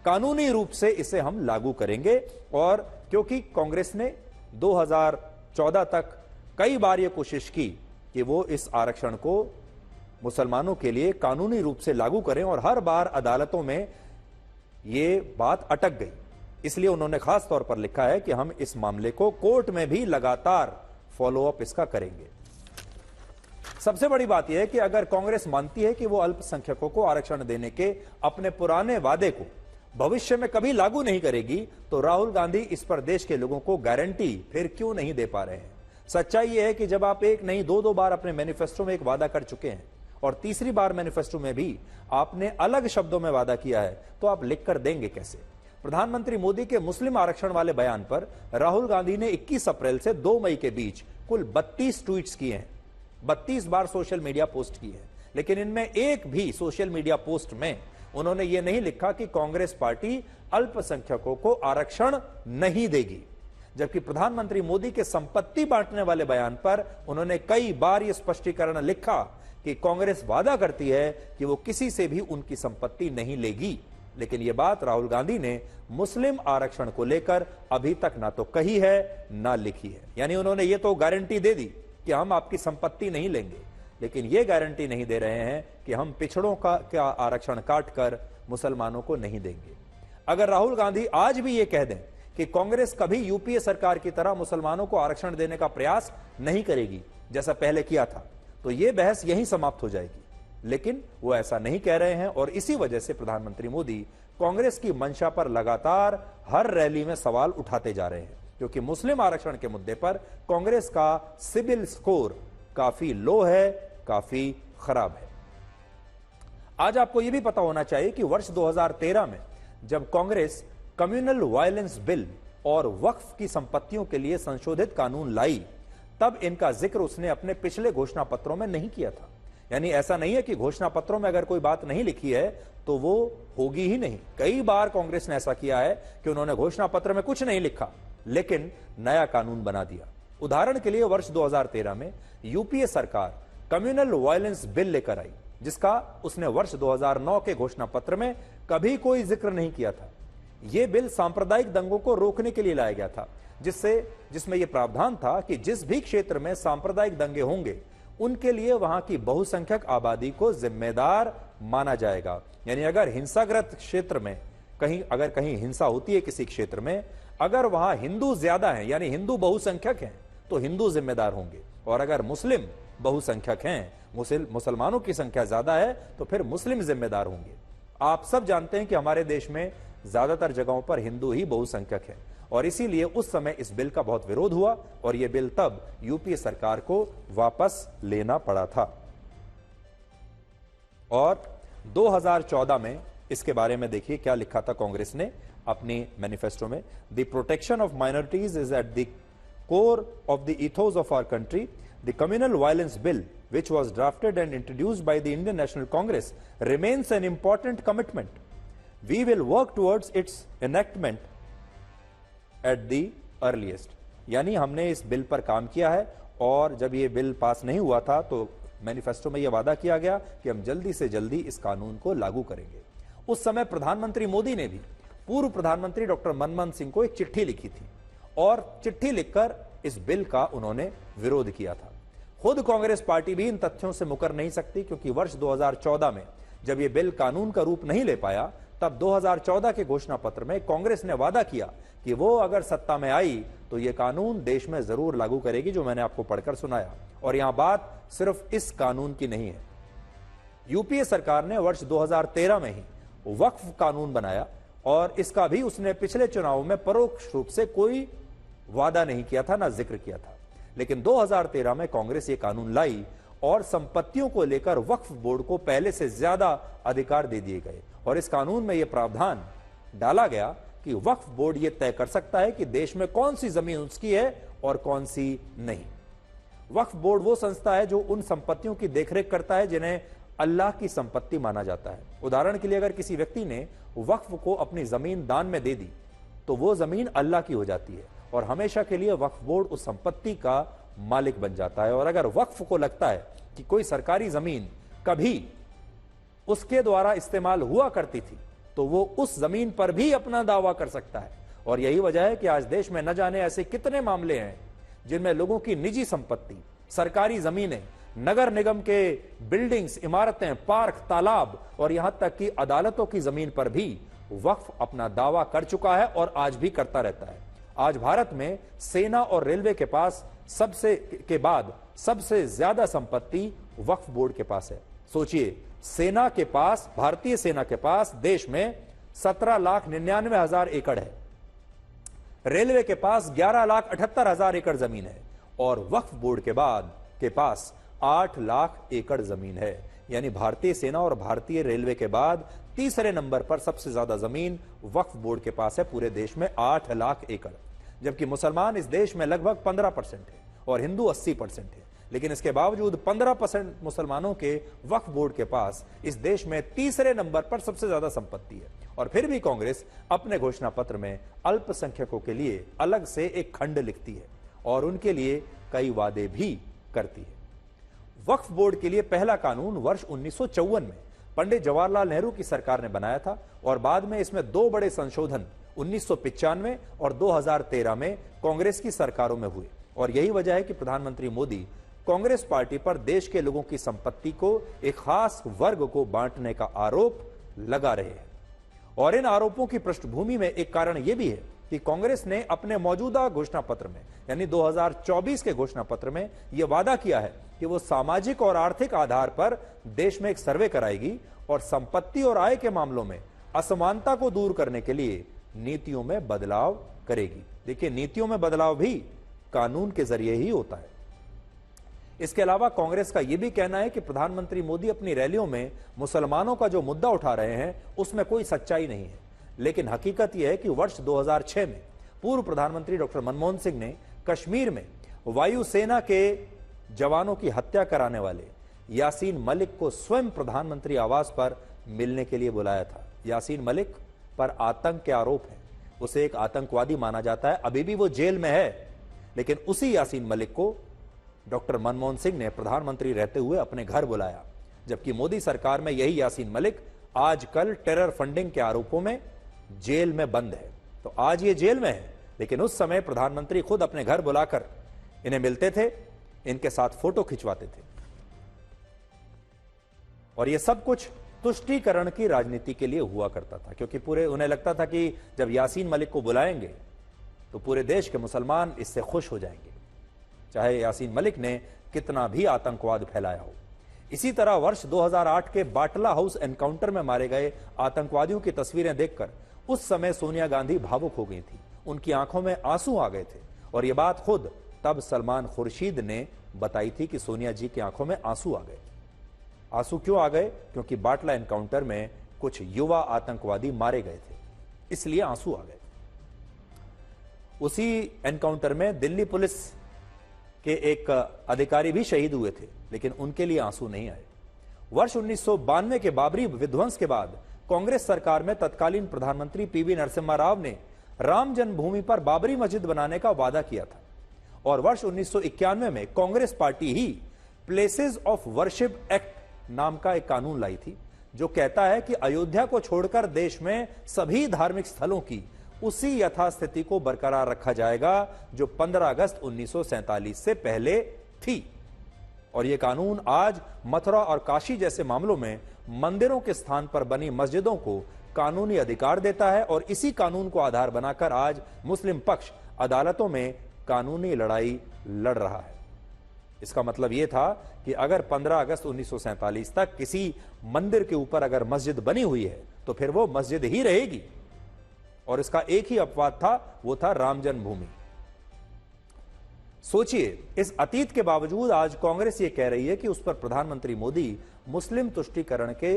कानूनी रूप से इसे हम लागू करेंगे। और क्योंकि कांग्रेस ने 2014 तक कई बार यह कोशिश की कि वो इस आरक्षण को मुसलमानों के लिए कानूनी रूप से लागू करें और हर बार अदालतों में ये बात अटक गई, इसलिए उन्होंने खास तौर पर लिखा है कि हम इस मामले को कोर्ट में भी लगातार फॉलोअप इसका करेंगे। सबसे बड़ी बात यह है कि अगर कांग्रेस मानती है कि वो अल्पसंख्यकों को आरक्षण देने के अपने पुराने वादे को भविष्य में कभी लागू नहीं करेगी, तो राहुल गांधी इस पर देश के लोगों को गारंटी फिर क्यों नहीं दे पा रहे हैं। सच्चाई यह है कि जब आप एक नहीं दो बार अपने मैनिफेस्टो में एक वादा कर चुके हैं और तीसरी बार मैनिफेस्टो में भी आपने अलग शब्दों में वादा किया है, तो आप लिख कर देंगे कैसे। प्रधानमंत्री मोदी के मुस्लिम आरक्षण वाले बयान पर राहुल गांधी ने 21 अप्रैल से 2 मई के बीच कुल 32 ट्वीट्स किए हैं, 32 बार सोशल मीडिया पोस्ट किए हैं, लेकिन इनमें एक भी सोशल मीडिया पोस्ट में उन्होंने ये नहीं लिखा कि कांग्रेस पार्टी अल्पसंख्यकों को आरक्षण नहीं देगी। जबकि प्रधानमंत्री मोदी के संपत्ति बांटने वाले बयान पर उन्होंने कई बार यह स्पष्टीकरण लिखा कि कांग्रेस वादा करती है कि वो किसी से भी उनकी संपत्ति नहीं लेगी। लेकिन यह बात राहुल गांधी ने मुस्लिम आरक्षण को लेकर अभी तक ना तो कही है ना लिखी है। यानी उन्होंने ये तो गारंटी दे दी कि हम आपकी संपत्ति नहीं लेंगे, लेकिन यह गारंटी नहीं दे रहे हैं कि हम पिछड़ों का आरक्षण काटकर मुसलमानों को नहीं देंगे। अगर राहुल गांधी आज भी यह कह दें कि कांग्रेस कभी यूपीए सरकार की तरह मुसलमानों को आरक्षण देने का प्रयास नहीं करेगी जैसा पहले किया था, तो यह बहस यहीं समाप्त हो जाएगी। लेकिन वो ऐसा नहीं कह रहे हैं और इसी वजह से प्रधानमंत्री मोदी कांग्रेस की मंशा पर लगातार हर रैली में सवाल उठाते जा रहे हैं, क्योंकि मुस्लिम आरक्षण के मुद्दे पर कांग्रेस का सिविल स्कोर काफी लो है, काफी खराब है। आज आपको यह भी पता होना चाहिए कि वर्ष 2013 में जब कांग्रेस कम्युनल वायलेंस बिल और वक्फ की संपत्तियों के लिए संशोधित कानून लाई, तब इनका जिक्र उसने अपने पिछले घोषणा पत्रों में नहीं किया था। यानी ऐसा नहीं है कि घोषणा पत्रों में अगर कोई बात नहीं लिखी है तो वो होगी ही नहीं। कई बार कांग्रेस ने ऐसा किया है कि उन्होंने घोषणा पत्र में कुछ नहीं लिखा लेकिन नया कानून बना दिया। उदाहरण के लिए वर्ष 2013 में यूपीए सरकार कम्युनल वायलेंस बिल लेकर आई, जिसका उसने वर्ष 2009 के घोषणा पत्र में कभी कोई जिक्र नहीं किया था। यह बिल सांप्रदायिक दंगों को रोकने के लिए लाया गया था, जिसमें यह प्रावधान था कि जिस भी क्षेत्र में सांप्रदायिक दंगे होंगे उनके लिए वहां की बहुसंख्यक आबादी को जिम्मेदार माना जाएगा। यानी अगर हिंसाग्रस्त क्षेत्र में कहीं हिंसा होती है किसी क्षेत्र में, अगर वहां हिंदू ज्यादा हैं यानी हिंदू बहुसंख्यक हैं तो हिंदू जिम्मेदार होंगे, और अगर मुस्लिम बहुसंख्यक हैं, मुसलमानों की संख्या ज्यादा है, तो फिर मुस्लिम जिम्मेदार होंगे। आप सब जानते हैं कि हमारे देश में ज्यादातर जगहों पर हिंदू ही बहुसंख्यक है और इसीलिए उस समय इस बिल का बहुत विरोध हुआ और यह बिल तब यूपीए सरकार को वापस लेना पड़ा था। और 2014 में इसके बारे में देखिए क्या लिखा था कांग्रेस ने अपनी मैनिफेस्टो में। The protection of minorities is at the core of the ethos of our country. The communal violence bill, which was drafted and introduced by the Indian National Congress, remains an important commitment. We will work towards its enactment at the earliest. यानी हमने इस bill पर काम किया है और जब ये बिल पास नहीं हुआ था तो मैनिफेस्टो में यह वादा किया गया कि हम जल्दी से जल्दी इस कानून को लागू करेंगे। उस समय प्रधानमंत्री मोदी ने भी पूर्व प्रधानमंत्री डॉक्टर मनमोहन सिंह को एक चिट्ठी लिखी थी और चिट्ठी लिखकर इस बिल का उन्होंने विरोध किया था। खुद कांग्रेस पार्टी भी इन तथ्यों से मुकर नहीं सकती, क्योंकि वर्ष 2014 में जब यह बिल कानून का रूप नहीं ले पाया, तब 2014 के घोषणा पत्र में कांग्रेस ने वादा किया कि वो अगर सत्ता में आई तो यह कानून देश में जरूर लागू करेगी, जो मैंने आपको पढ़कर सुनाया। और यहां बात सिर्फ इस कानून की नहीं है। यूपीए सरकार ने वर्ष 2013 में ही वक्फ कानून बनाया और इसका भी उसने पिछले चुनाव में परोक्ष रूप से कोई वादा नहीं किया था, ना जिक्र किया था। लेकिन 2013 में कांग्रेस ये कानून लाई और संपत्तियों को लेकर वक्फ बोर्ड को पहले से ज्यादा अधिकार दे दिए गए और इस कानून में यह प्रावधान डाला गया कि वक्फ बोर्ड यह तय कर सकता है कि देश में कौन सी जमीन उसकी है और कौन सी नहीं। वक्फ बोर्ड वो संस्था है जो उन संपत्तियों की देखरेख करता है जिन्हें अल्लाह की संपत्ति माना जाता है। उदाहरण के लिए अगर किसी व्यक्ति ने वक्फ को अपनी जमीन दान में दे दी तो वो जमीन अल्लाह की हो जाती है और हमेशा के लिए वक्फ बोर्ड उस संपत्ति का मालिक बन जाता है। और अगर वक्फ को लगता है कि कोई सरकारी जमीन कभी उसके द्वारा इस्तेमाल हुआ करती थी तो वो उस जमीन पर भी अपना दावा कर सकता है। और यही वजह है कि आज देश में न जाने ऐसे कितने मामले हैं जिनमें लोगों की निजी संपत्ति, सरकारी जमीनें, नगर निगम के बिल्डिंग्स, इमारतें, पार्क, तालाब और यहां तक कि अदालतों की जमीन पर भी वक्फ अपना दावा कर चुका है और आज भी करता रहता है। आज भारत में सेना और रेलवे के पास सबसे ज्यादा संपत्ति वक्फ बोर्ड के पास है। सोचिए, सेना के पास, भारतीय सेना के पास देश में 17,99,000 एकड़ है, रेलवे के पास 11,78,000 एकड़ जमीन है और वक्फ बोर्ड के पास 8 लाख एकड़ जमीन है। यानी भारतीय सेना और भारतीय रेलवे के बाद तीसरे नंबर पर सबसे ज्यादा जमीन वक्फ बोर्ड के पास है पूरे देश में, 8 लाख एकड़। जबकि मुसलमान इस देश में लगभग 15% है और हिंदू 80% है, लेकिन इसके बावजूद 15% मुसलमानों के वक्फ बोर्ड के पास इस देश में तीसरे नंबर पर सबसे ज्यादा संपत्ति है। और फिर भी कांग्रेस अपने घोषणा पत्र में अल्पसंख्यकों के लिए अलग से एक खंड लिखती है और उनके लिए कई वादे भी करती है। वक्फ बोर्ड के लिए पहला कानून वर्ष 1954 में पंडित जवाहरलाल नेहरू की सरकार ने बनाया था और बाद में इसमें 2 बड़े संशोधन 1995 और 2013 में कांग्रेस की सरकारों में हुए। और यही वजह है कि प्रधानमंत्री मोदी कांग्रेस पार्टी पर देश के लोगों की संपत्ति को एक खास वर्ग को बांटने का आरोप लगा रहे हैं। और इन आरोपों की पृष्ठभूमि में एक कारण यह भी है कि कांग्रेस ने अपने मौजूदा घोषणा पत्र में यानी 2024 के घोषणा पत्र में यह वादा किया है कि वो सामाजिक और आर्थिक आधार पर देश में एक सर्वे कराएगी और संपत्ति और आय के मामलों में असमानता को दूर करने के लिए नीतियों में बदलाव करेगी। देखिए, नीतियों में बदलाव भी कानून के जरिए ही होता है। इसके अलावा कांग्रेस का यह भी कहना है कि प्रधानमंत्री मोदी अपनी रैलियों में मुसलमानों का जो मुद्दा उठा रहे हैं उसमें कोई सच्चाई नहीं है, लेकिन हकीकत यह है कि वर्ष 2006 में पूर्व प्रधानमंत्री डॉक्टर मनमोहन सिंह ने कश्मीर में वायुसेना के जवानों की हत्या कराने वाले यासीन मलिक को स्वयं प्रधानमंत्री आवास पर मिलने के लिए बुलाया था। यासीन मलिक पर आतंक के आरोप है, उसे एक आतंकवादी माना जाता है, अभी भी वो जेल में है, लेकिन उसी यासीन मलिक को डॉक्टर मनमोहन सिंह ने प्रधानमंत्री रहते हुए अपने घर बुलाया। जबकि मोदी सरकार में यही यासीन मलिक आजकल टेरर फंडिंग के आरोपों में जेल में बंद है। तो आज ये जेल में है, लेकिन उस समय प्रधानमंत्री खुद अपने घर बुलाकर इन्हें मिलते थे, इनके साथ फोटो खिंचवाते थे। और यह सब कुछ तुष्टीकरण की राजनीति के लिए हुआ करता था, क्योंकि उन्हें लगता था कि जब यासीन मलिक को बुलाएंगे तो पूरे देश के मुसलमान इससे खुश हो जाएंगे, चाहे यासीन मलिक ने कितना भी आतंकवाद फैलाया हो। इसी तरह वर्ष 2008 के बाटला हाउस एनकाउंटर में मारे गए आतंकवादियों की तस्वीरें देखकर उस समय सोनिया गांधी भावुक हो गई थी, उनकी आंखों में आंसू आ गए थे। और यह बात खुद तब सलमान खुर्शीद ने बताई थी कि सोनिया जी की आंखों में आंसू आ गए। आंसू क्यों आ गए? क्योंकि बाटला एनकाउंटर में कुछ युवा आतंकवादी मारे गए थे, इसलिए आंसू आ गए। उसी एनकाउंटर में दिल्ली पुलिस के एक अधिकारी भी शहीद हुए थे, लेकिन उनके लिए आंसू नहीं आए। वर्ष 1992 के बाबरी विध्वंस के बाद कांग्रेस सरकार में तत्कालीन प्रधानमंत्री पीवी नरसिम्हा राव ने राम जन्मभूमि पर बाबरी मस्जिद बनाने का वादा किया था और वर्ष 1991 में Congress party he places of worship act नाम का एक कानून लाई थी, जो कहता है कि अयोध्या को छोड़कर देश में सभी धार्मिक स्थलों की उसी यथास्थिति को बरकरार रखा जाएगा जो 15 अगस्त 1947 से पहले थी। और यह कानून आज मथुरा और काशी जैसे मामलों में मंदिरों के स्थान पर बनी मस्जिदों को कानूनी अधिकार देता है और इसी कानून को आधार बनाकर आज मुस्लिम पक्ष अदालतों में कानूनी लड़ाई लड़ रहा है। इसका मतलब यह था कि अगर 15 अगस्त 1947 तक किसी मंदिर के ऊपर अगर मस्जिद बनी हुई है तो फिर वो मस्जिद ही रहेगी, और इसका एक ही अपवाद था, वो था राम जन्मभूमि। सोचिए, इस अतीत के बावजूद आज कांग्रेस ये कह रही है कि उस पर प्रधानमंत्री मोदी मुस्लिम तुष्टीकरण के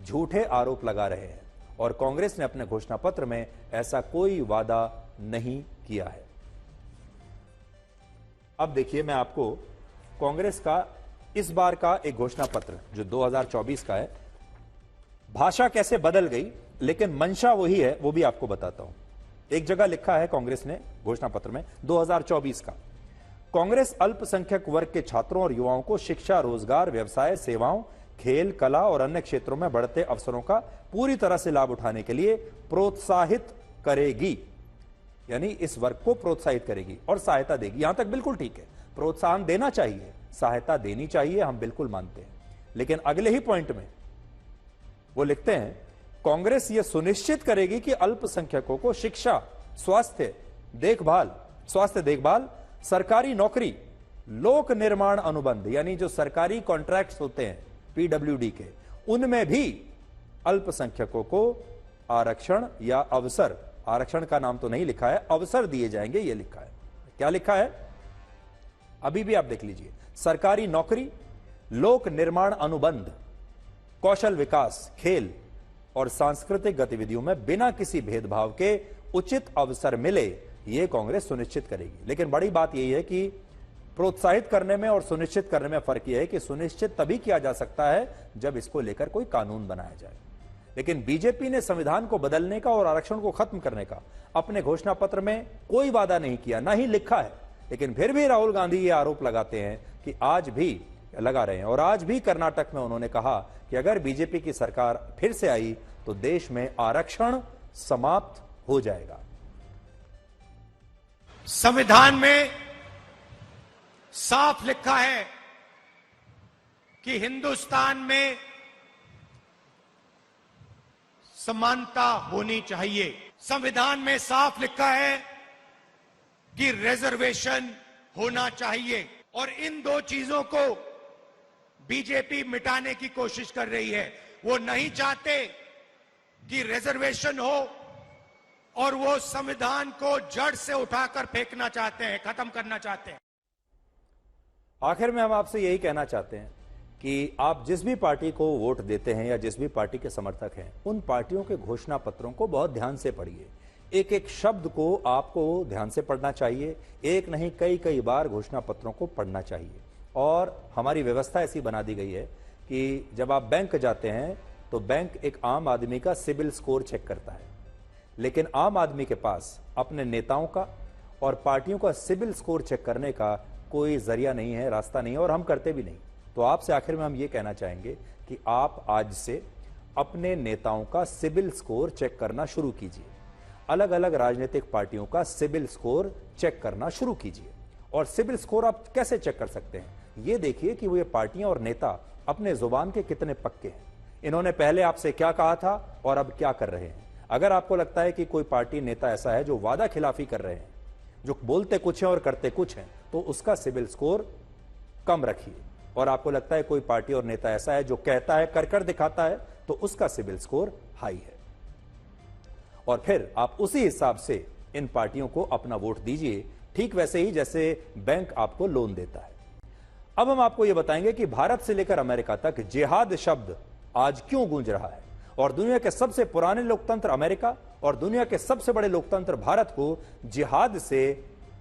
झूठे आरोप लगा रहे हैं, और कांग्रेस ने अपने घोषणा पत्र में ऐसा कोई वादा नहीं किया है। अब देखिए, मैं आपको कांग्रेस का इस बार का एक घोषणा पत्र जो 2024 का है, भाषा कैसे बदल गई लेकिन मंशा वही है, वो भी आपको बताता हूं। एक जगह लिखा है कांग्रेस ने घोषणा पत्र में 2024 का, कांग्रेस अल्पसंख्यक वर्ग के छात्रों और युवाओं को शिक्षा, रोजगार, व्यवसाय, सेवाओं, खेल, कला और अन्य क्षेत्रों में बढ़ते अवसरों का पूरी तरह से लाभ उठाने के लिए प्रोत्साहित करेगी। यानी इस वर्ग को प्रोत्साहित करेगी और सहायता देगी। यहां तक बिल्कुल ठीक है, प्रोत्साहन देना चाहिए, सहायता देनी चाहिए, हम बिल्कुल मानते हैं। लेकिन अगले ही पॉइंट में वो लिखते हैं, कांग्रेस यह सुनिश्चित करेगी कि अल्पसंख्यकों को शिक्षा, स्वास्थ्य देखभाल, सरकारी नौकरी, लोक निर्माण अनुबंध यानी जो सरकारी कॉन्ट्रैक्ट्स होते हैं पीडब्ल्यूडी के, उनमें भी अल्पसंख्यकों को आरक्षण या अवसर, आरक्षण का नाम तो नहीं लिखा है, अवसर दिए जाएंगे, यह लिखा है। क्या लिखा है अभी भी आप देख लीजिए, सरकारी नौकरी, लोक निर्माण अनुबंध, कौशल विकास, खेल और सांस्कृतिक गतिविधियों में बिना किसी भेदभाव के उचित अवसर मिले, यह कांग्रेस सुनिश्चित करेगी। लेकिन बड़ी बात यही है कि प्रोत्साहित करने में और सुनिश्चित करने में फर्क यह है कि सुनिश्चित तभी किया जा सकता है जब इसको लेकर कोई कानून बनाया जाए। लेकिन बीजेपी ने संविधान को बदलने का और आरक्षण को खत्म करने का अपने घोषणा पत्र में कोई वादा नहीं किया, ना ही लिखा है। लेकिन फिर भी राहुल गांधी ये आरोप लगाते हैं कि आज भी लगा रहे हैं, और आज भी कर्नाटक में उन्होंने कहा कि अगर बीजेपी की सरकार फिर से आई तो देश में आरक्षण समाप्त हो जाएगा। संविधान में साफ लिखा है कि हिंदुस्तान में समानता होनी चाहिए। संविधान में साफ लिखा है कि रिजर्वेशन होना चाहिए, और इन दो चीजों को बीजेपी मिटाने की कोशिश कर रही है। वो नहीं चाहते कि रिजर्वेशन हो, और वो संविधान को जड़ से उठाकर फेंकना चाहते हैं, खत्म करना चाहते हैं। आखिर में हम आपसे यही कहना चाहते हैं कि आप जिस भी पार्टी को वोट देते हैं या जिस भी पार्टी के समर्थक हैं, उन पार्टियों के घोषणा पत्रों को बहुत ध्यान से पढ़िए। एक एक शब्द को आपको ध्यान से पढ़ना चाहिए, एक नहीं कई बार घोषणा पत्रों को पढ़ना चाहिए। और हमारी व्यवस्था ऐसी बना दी गई है कि जब आप बैंक जाते हैं तो बैंक एक आम आदमी का सिबिल स्कोर चेक करता है, लेकिन आम आदमी के पास अपने नेताओं का और पार्टियों का सिबिल स्कोर चेक करने का कोई जरिया नहीं है, रास्ता नहीं है, और हम करते भी नहीं। तो आपसे आखिर में हम ये कहना चाहेंगे कि आप आज से अपने नेताओं का सिबिल स्कोर चेक करना शुरू कीजिए, अलग अलग राजनीतिक पार्टियों का सिबिल स्कोर चेक करना शुरू कीजिए। और सिबिल स्कोर आप कैसे चेक कर सकते हैं, ये देखिए कि वो ये पार्टियां और नेता अपने जुबान के कितने पक्के हैं, इन्होंने पहले आपसे क्या कहा था और अब क्या कर रहे हैं। अगर आपको लगता है कि कोई पार्टी नेता ऐसा है जो वादा खिलाफी कर रहे हैं, जो बोलते कुछ हैं और करते कुछ हैं, तो उसका सिबिल स्कोर कम रखिए। और आपको लगता है कोई पार्टी और नेता ऐसा है जो कहता है कर दिखाता है, तो उसका सिबिल स्कोर हाई है। और फिर आप उसी हिसाब से इन पार्टियों को अपना वोट दीजिए, ठीक वैसे ही जैसे बैंक आपको लोन देता है। अब हम आपको यह बताएंगे कि भारत से लेकर अमेरिका तक जिहाद शब्द आज क्यों गूंज रहा है, और दुनिया के सबसे पुराने लोकतंत्र अमेरिका और दुनिया के सबसे बड़े लोकतंत्र भारत को जिहाद से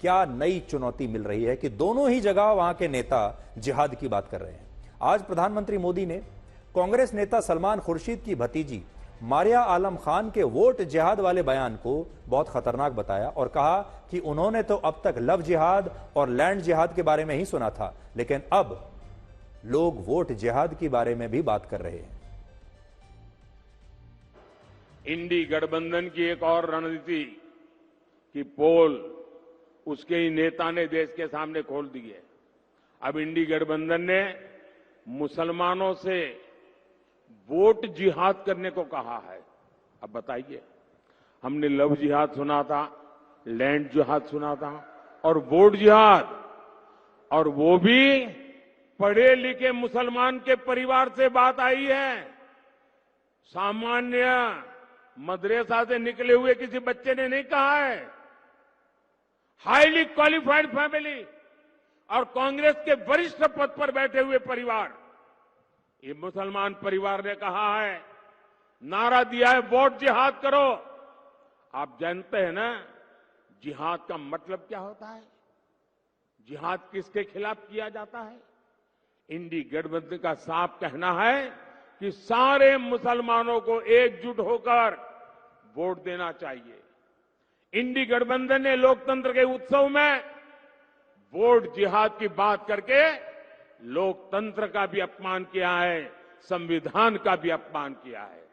क्या नई चुनौती मिल रही है कि दोनों ही जगह वहां के नेता जिहाद की बात कर रहे हैं। आज प्रधानमंत्री मोदी ने कांग्रेस नेता सलमान खुर्शीद की भतीजी मारिया आलम खान के वोट जिहाद वाले बयान को बहुत खतरनाक बताया और कहा कि उन्होंने तो अब तक लव जिहाद और लैंड जिहाद के बारे में ही सुना था, लेकिन अब लोग वोट जिहाद के बारे में भी बात कर रहे हैं। इंडी गठबंधन की एक और रणनीति की पोल उसके ही नेता ने देश के सामने खोल दी है। अब इंडी गठबंधन ने मुसलमानों से वोट जिहाद करने को कहा है। अब बताइए, हमने लव जिहाद सुना था, लैंड जिहाद सुना था, और वोट जिहाद, और वो भी पढ़े लिखे मुसलमान के परिवार से बात आई है। सामान्य मदरसा से निकले हुए किसी बच्चे ने नहीं कहा है। हाईली क्वालिफाइड फैमिली और कांग्रेस के वरिष्ठ पद पर बैठे हुए परिवार, ये मुसलमान परिवार ने कहा है, नारा दिया है वोट जिहाद करो। आप जानते हैं ना जिहाद का मतलब क्या होता है, जिहाद किसके खिलाफ किया जाता है। इंडी गठबंधन का साफ कहना है कि सारे मुसलमानों को एकजुट होकर वोट देना चाहिए। इंडी गठबंधन ने लोकतंत्र के उत्सव में वोट जिहाद की बात करके लोकतंत्र का भी अपमान किया है, संविधान का भी अपमान किया है।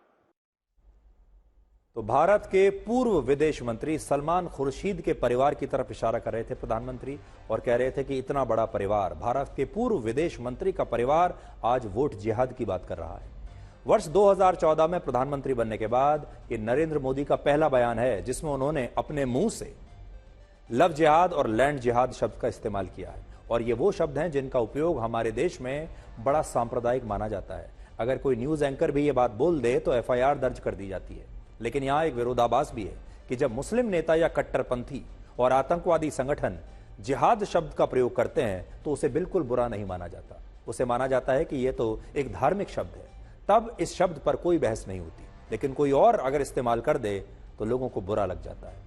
तो भारत के पूर्व विदेश मंत्री सलमान खुर्शीद के परिवार की तरफ इशारा कर रहे थे प्रधानमंत्री और कह रहे थे कि इतना बड़ा परिवार, भारत के पूर्व विदेश मंत्री का परिवार आज वोट जिहाद की बात कर रहा है। वर्ष 2014 में प्रधानमंत्री बनने के बाद ये नरेंद्र मोदी का पहला बयान है जिसमें उन्होंने अपने मुंह से लव जिहाद और लैंड जिहाद शब्द का इस्तेमाल किया है। और ये वो शब्द हैं जिनका उपयोग हमारे देश में बड़ा सांप्रदायिक माना जाता है। अगर कोई न्यूज एंकर भी ये बात बोल दे तो एफआईआर दर्ज कर दी जाती है। लेकिन यहां एक विरोधाभास भी है कि जब मुस्लिम नेता या कट्टरपंथी और आतंकवादी संगठन जिहाद शब्द का प्रयोग करते हैं तो उसे बिल्कुल बुरा नहीं माना जाता। उसे माना जाता है कि यह तो एक धार्मिक शब्द है, तब इस शब्द पर कोई बहस नहीं होती। लेकिन कोई और अगर इस्तेमाल कर दे तो लोगों को बुरा लग जाता है।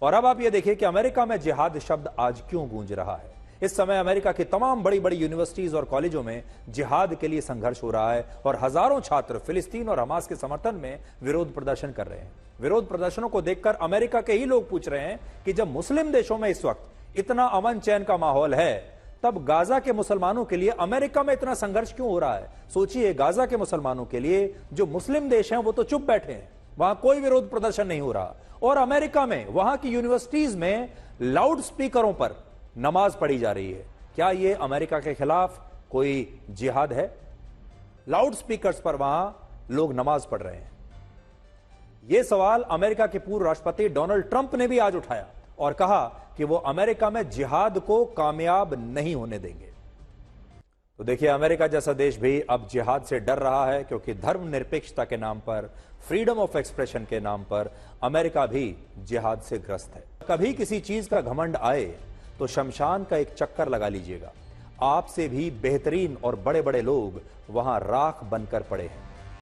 और अब आप ये देखिए कि अमेरिका में जिहाद शब्द आज क्यों गूंज रहा है। इस समय अमेरिका की तमाम बड़ी बड़ी यूनिवर्सिटीज और कॉलेजों में जिहाद के लिए संघर्ष हो रहा है और हजारों छात्र फिलिस्तीन और हमास के समर्थन में विरोध प्रदर्शन कर रहे हैं। विरोध प्रदर्शनों को देखकर अमेरिका के ही लोग पूछ रहे हैं कि जब मुस्लिम देशों में इस वक्त इतना अमन चैन का माहौल है, तब गाजा के मुसलमानों के लिए अमेरिका में इतना संघर्ष क्यों हो रहा है। सोचिए, गाजा के मुसलमानों के लिए जो मुस्लिम देश हैं वो तो चुप बैठे हैं, वहां कोई विरोध प्रदर्शन नहीं हो रहा। और अमेरिका में वहां की यूनिवर्सिटीज में लाउड स्पीकरों पर नमाज पढ़ी जा रही है। क्या यह अमेरिका के खिलाफ कोई जिहाद है? लाउड स्पीकर्स पर वहां लोग नमाज पढ़ रहे हैं। यह सवाल अमेरिका के पूर्व राष्ट्रपति डोनाल्ड ट्रंप ने भी आज उठाया और कहा कि वो अमेरिका में जिहाद को कामयाब नहीं होने देंगे। तो देखिए, अमेरिका जैसा देश भी अब जिहाद से डर रहा है क्योंकि धर्मनिरपेक्षता के नाम पर, फ्रीडम ऑफ एक्सप्रेशन के नाम पर अमेरिका भी जिहाद से ग्रस्त है। कभी किसी चीज का घमंड आए तो शमशान का एक चक्कर लगा लीजिएगा। आपसे भी बेहतरीन और बड़े बड़े लोग वहां राख बनकर पड़े हैं।